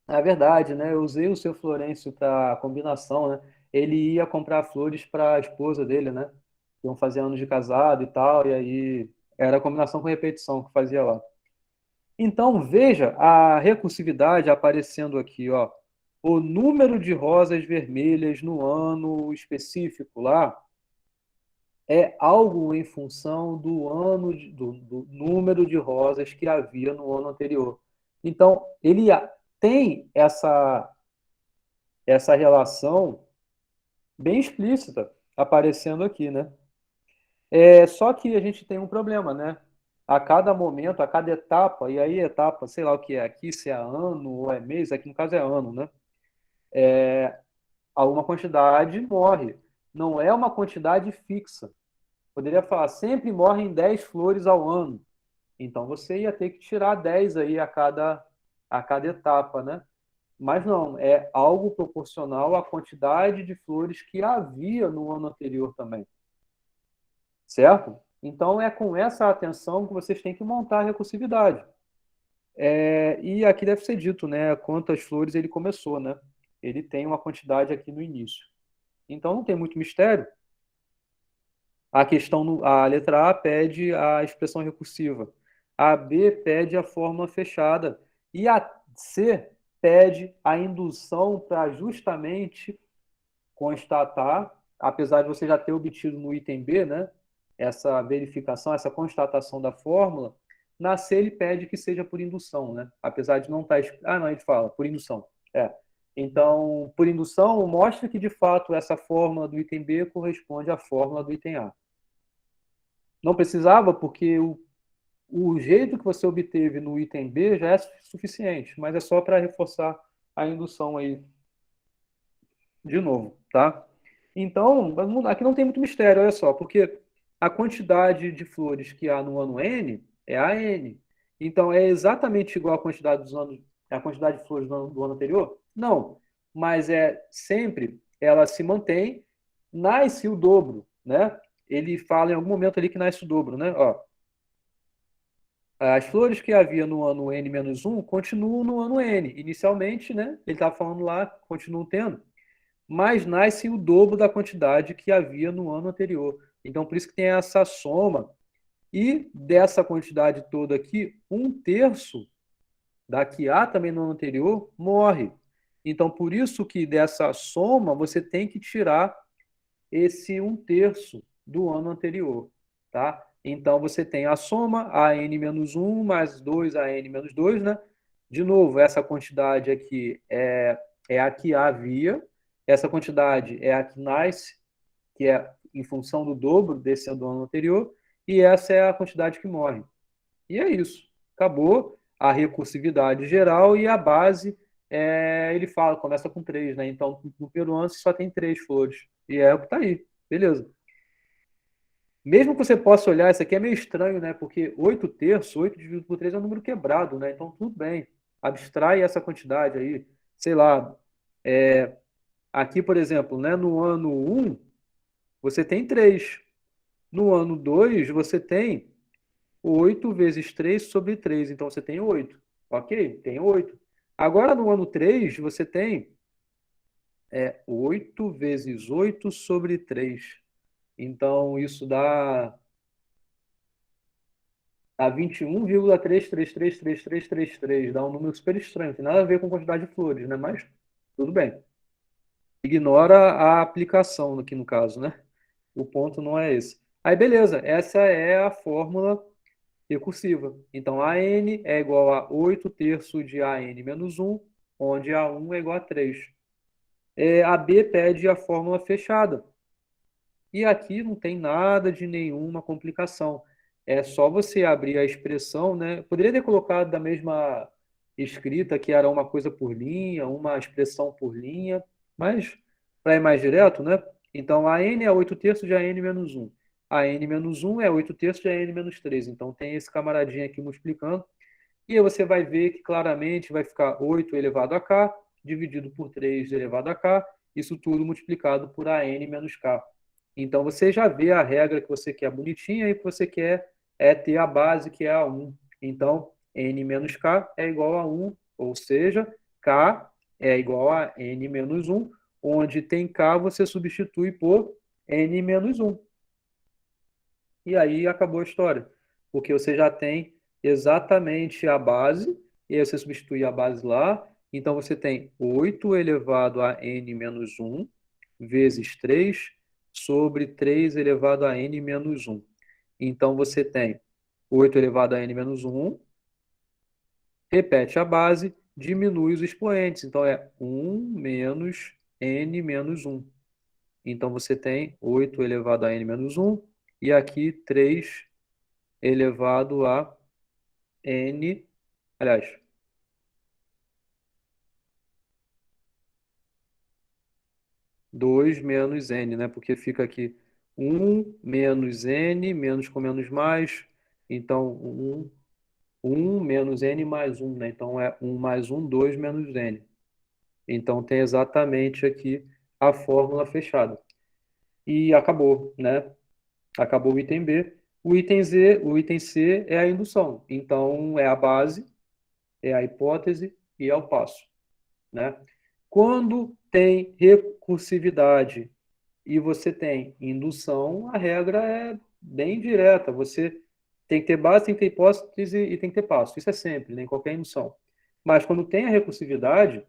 É verdade, né? Eu usei o seu Florencio para combinação, né? Ele ia comprar flores para a esposa dele, né? Iam fazer anos de casado e tal, e aí era a combinação com repetição que fazia lá. Então, veja a recursividade aparecendo aqui, ó. o número de rosas vermelhas no ano específico lá é algo em função do do número de rosas que havia no ano anterior. Então, ele tem essa relação bem explícita aparecendo aqui, né? Só que a gente tem um problema, né? A cada momento, a cada etapa, e aí etapa, sei lá o que é aqui, se é ano ou é mês, aqui no caso é ano, né? Alguma quantidade morre. Não é uma quantidade fixa. Poderia falar, sempre morrem 10 flores ao ano. Então você ia ter que tirar 10 aí a cada etapa, né? Mas não, é algo proporcional à quantidade de flores que havia no ano anterior também. Certo? Então é com essa atenção que vocês têm que montar a recursividade. E aqui deve ser dito, né? Quantas flores ele começou, né? Ele tem uma quantidade aqui no início. Então não tem muito mistério. A letra A pede a expressão recursiva. A B pede a fórmula fechada. E a C pede a indução para justamente constatar, apesar de você já ter obtido no item B, né, essa verificação, essa constatação da fórmula, na C ele pede que seja por indução, né? Apesar de não estar escrito. Ah, não, ele fala, por indução. Então, por indução, mostra que de fato essa fórmula do item B corresponde à fórmula do item A. Não precisava, porque o jeito que você obteve no item B já é suficiente, mas é só para reforçar a indução aí de novo, tá? Então, aqui não tem muito mistério, olha só, porque a quantidade de flores que há no ano N é a N. Então, é exatamente igual à quantidade a quantidade de flores do ano anterior? Não, mas sempre ela se mantém, nasce o dobro, né? Ele fala em algum momento ali que nasce o dobro, né? Ó, as flores que havia no ano N-1 continuam no ano N. Inicialmente, né? Ele estava falando lá, continuam tendo, mas nasce o dobro da quantidade que havia no ano anterior. Então, por isso que tem essa soma. E dessa quantidade toda aqui, 1/3 da que há também no ano anterior morre. Então, por isso que dessa soma, você tem que tirar esse 1/3 do ano anterior, tá? Então, você tem a soma, AN-1 mais 2, AN-2, né? De novo, essa quantidade aqui é a que havia, essa quantidade é a que nasce, que é em função do dobro desse do ano anterior, e essa é a quantidade que morre. E é isso. Acabou a recursividade geral e a base, ele fala, começa com 3, né? Então, no primeiro ano, você só tem 3 flores. E é o que está aí. Beleza. Mesmo que você possa olhar, isso aqui é meio estranho, né? Porque 8/3, 8 dividido por 3 é um número quebrado, né? Então, tudo bem. Abstrai essa quantidade aí. Sei lá. Aqui, por exemplo, né? No ano 1, você tem 3. No ano 2, você tem 8 vezes 3 sobre 3. Então, você tem 8. Ok? Tem 8. Agora, no ano 3, você tem 8 vezes 8 sobre 3. Então, isso dá 21,3333333. Dá um número super estranho. Não tem nada a ver com quantidade de flores, né? Mas tudo bem. Ignora a aplicação aqui no caso, né? O ponto não é esse. Aí, beleza. Essa é a fórmula recursiva. Então, AN é igual a 8/3 de AN menos 1, onde A1 é igual a 3. A B pede a fórmula fechada. E aqui não tem nada de nenhuma complicação. É só você abrir a expressão, né? Poderia ter colocado da mesma escrita, que era uma coisa por linha, uma expressão por linha, mas para ir mais direto, né? Então, a n é 8/3 de AN menos 1. A n menos 1 é 8/3 de AN menos 3. Então, tem esse camaradinho aqui multiplicando. E aí você vai ver que claramente vai ficar 8 elevado a k, dividido por 3 elevado a k, isso tudo multiplicado por AN menos k. Então, você já vê a regra que você quer bonitinha e que você quer ter a base, que é a 1. Então, n menos k é igual a 1, ou seja, k é igual a n menos 1, onde tem k você substitui por n menos 1. E aí acabou a história, porque você já tem exatamente a base, e aí você substitui a base lá, Então, você tem 8 elevado a n menos 1 vezes 3 sobre 3 elevado a n menos 1. Então, você tem 8 elevado a n menos 1, repete a base, diminui os expoentes. Então, é 1 menos n menos 1. Então, você tem 8 elevado a n menos 1 e aqui 3 elevado a n, aliás, 2 menos n, né? Porque fica aqui 1 menos n, menos com menos mais, então 1 menos n mais 1, né? Então é 1 mais 1, 2 menos n. Então tem exatamente aqui a fórmula fechada. E acabou, né? Acabou o item B. O item C é a indução. Então é a base, é a hipótese e é o passo, né? Quando tem recursividade e você tem indução, a regra é bem direta. Você tem que ter base, tem que ter hipótese e tem que ter passo. Isso é sempre, né, em qualquer indução. Mas quando tem a recursividade,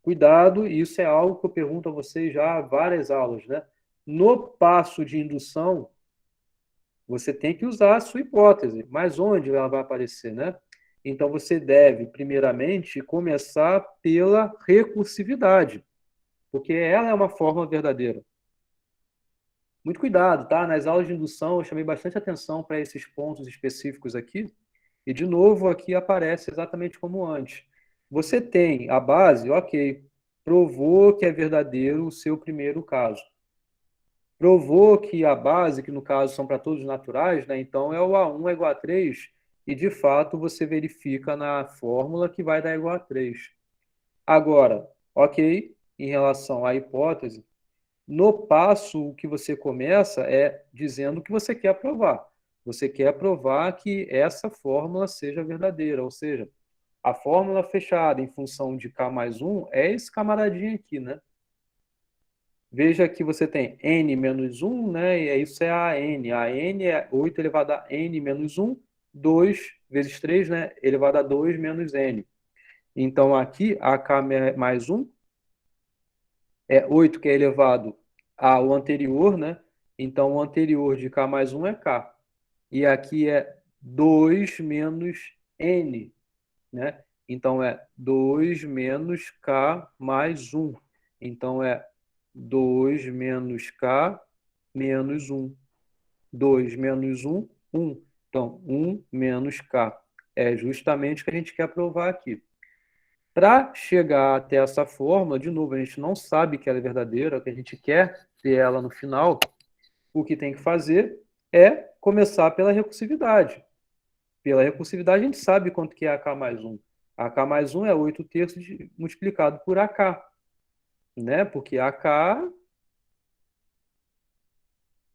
cuidado, e isso é algo que eu pergunto a vocês já há várias aulas, né? No passo de indução, você tem que usar a sua hipótese, mas onde ela vai aparecer, né? Então você deve, primeiramente, começar pela recursividade, porque ela é uma forma verdadeira. Muito cuidado, tá? Nas aulas de indução eu chamei bastante atenção para esses pontos específicos aqui, e de novo aqui aparece exatamente como antes. Você tem a base, ok, provou que é verdadeiro o seu primeiro caso. Provou que a base, que no caso são para todos os naturais, né? Então é o A1 é igual a 3, e de fato você verifica na fórmula que vai dar igual a 3. Agora, ok, em relação à hipótese, no passo, o que você começa é dizendo que você quer provar. Você quer provar que essa fórmula seja verdadeira, ou seja, a fórmula fechada em função de k mais 1 é esse camaradinho aqui, né? Veja que você tem n menos 1, né? E isso é a n. A n é 8 elevado a n menos 1, 2 vezes 3, né? Elevado a 2 menos n. Então, aqui, a k mais 1 é 8, que é elevado ao anterior, né? Então, o anterior de k mais 1 é k. E aqui é 2 menos n, né? Então, é 2 menos k mais 1. Então, é 2 menos k menos 1. 2 menos 1, 1. Então, 1 menos k. É justamente o que a gente quer provar aqui. Para chegar até essa fórmula, de novo, a gente não sabe que ela é verdadeira, que a gente quer ter ela no final, o que tem que fazer é começar pela recursividade. Pela recursividade, a gente sabe quanto que é AK mais 1. AK mais 1 é 8 terços multiplicado por AK, né? Porque AK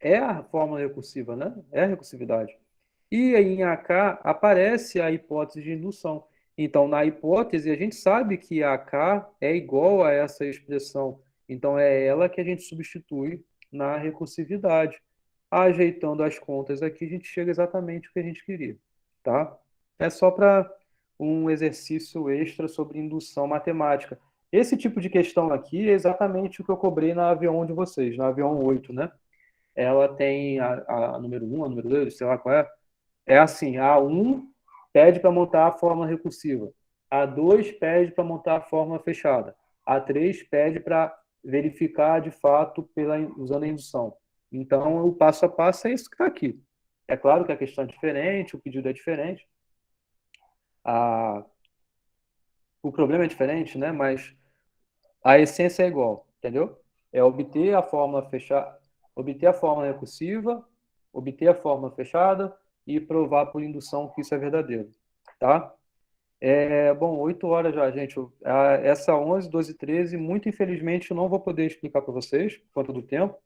é a fórmula recursiva, né? É a recursividade. E aí em AK aparece a hipótese de indução. Então, na hipótese, a gente sabe que AK é igual a essa expressão. Então, é ela que a gente substitui na recursividade. Ajeitando as contas aqui, a gente chega exatamente o que a gente queria, tá? É só para um exercício extra sobre indução matemática. Esse tipo de questão aqui é exatamente o que eu cobrei na avião de vocês, na avião 8, né? Ela tem a número 1, a número 2, sei lá qual é. É assim, a 1 pede para montar a fórmula recursiva. A 2 pede para montar a fórmula fechada. A 3 pede para verificar de fato usando a indução. Então, o passo a passo é isso que está aqui. É claro que a questão é diferente, o pedido é diferente, o problema é diferente, né? Mas a essência é igual, entendeu? É obter a fórmula fechada, obter a fórmula recursiva, obter a fórmula fechada e provar por indução que isso é verdadeiro, tá? Bom, 8 horas já, gente. Essa 11, 12 e 13, muito infelizmente, eu não vou poder explicar para vocês por conta do tempo,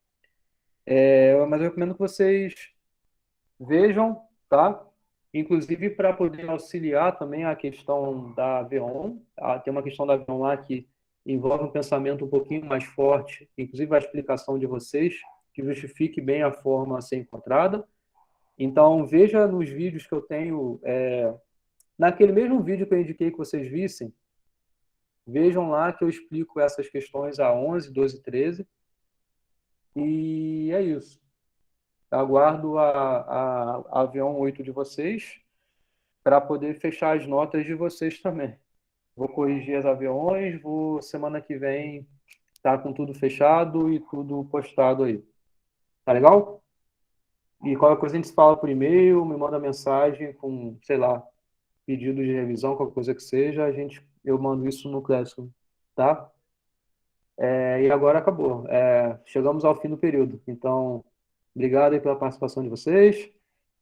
mas eu recomendo que vocês vejam, tá? Inclusive para poder auxiliar também a questão da Aveon. Tem uma questão da Aveon lá que envolve um pensamento um pouquinho mais forte, inclusive a explicação de vocês, que justifique bem a forma a ser encontrada. Então, veja nos vídeos que eu tenho, naquele mesmo vídeo que eu indiquei que vocês vissem, Vejam lá que eu explico essas questões a 11, 12 e 13. E é isso. Aguardo a avião 8 de vocês para poder fechar as notas de vocês também. Vou corrigir as aviões, vou semana que vem estar com tudo fechado e tudo postado aí. Tá legal? E qualquer coisa a gente se fala por e-mail, me manda mensagem com, sei lá, pedido de revisão, qualquer coisa que seja, eu mando isso no Classroom, tá? E agora acabou. Chegamos ao fim do período. Então, obrigado aí pela participação de vocês.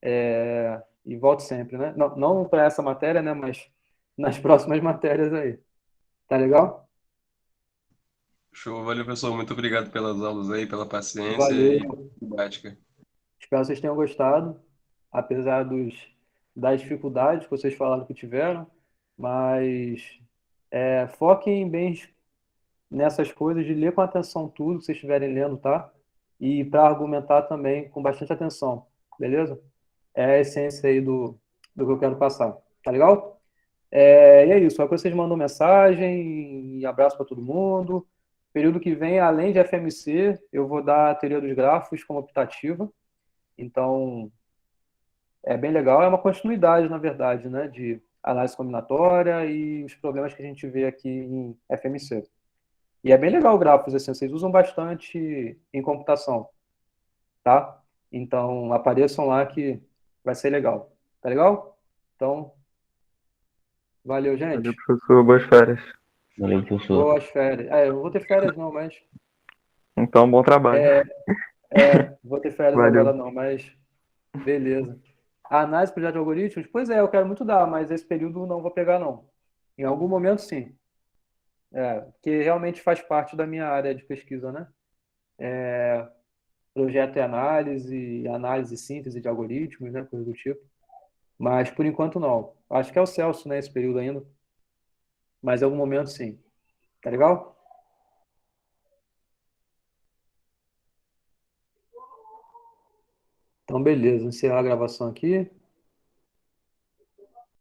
E volte sempre, né? Não para essa matéria, né? Mas nas próximas matérias aí. Tá legal?
Show, valeu, professor. Muito obrigado pelas aulas aí, pela paciência e
Valeu.
didática.
Espero que vocês tenham gostado, apesar das dificuldades que vocês falaram que tiveram. Mas foquem bem nessas coisas de ler com atenção tudo que vocês estiverem lendo, tá? E para argumentar também com bastante atenção, beleza? É a essência aí do que eu quero passar, tá legal? E é isso, aí vocês mandam mensagem, e abraço para todo mundo. Período que vem, além de FMC, eu vou dar a teoria dos grafos como optativa. Então, é bem legal, é uma continuidade, na verdade, né, de análise combinatória e os problemas que a gente vê aqui em FMC. E é bem legal o grafos, assim, vocês usam bastante em computação, tá? Então, apareçam lá que vai ser legal. Tá legal? Então, valeu, gente.
Valeu, professor. Boas férias.
Valeu, professor.
Boas férias. Eu não vou ter férias não, mas...
Então, bom trabalho.
Vou ter férias
Valeu.
agora não, mas beleza. A análise projeto de algoritmos? Pois é, eu quero muito dar, mas esse período não vou pegar não. Em algum momento, sim. Porque realmente faz parte da minha área de pesquisa, né? Projeto e análise e síntese de algoritmos, né? Coisa do tipo. Mas, por enquanto, não. Acho que é o Celso, né? Esse período ainda. Mas em algum momento, sim. Tá legal? Então, beleza. Encerrar a gravação aqui.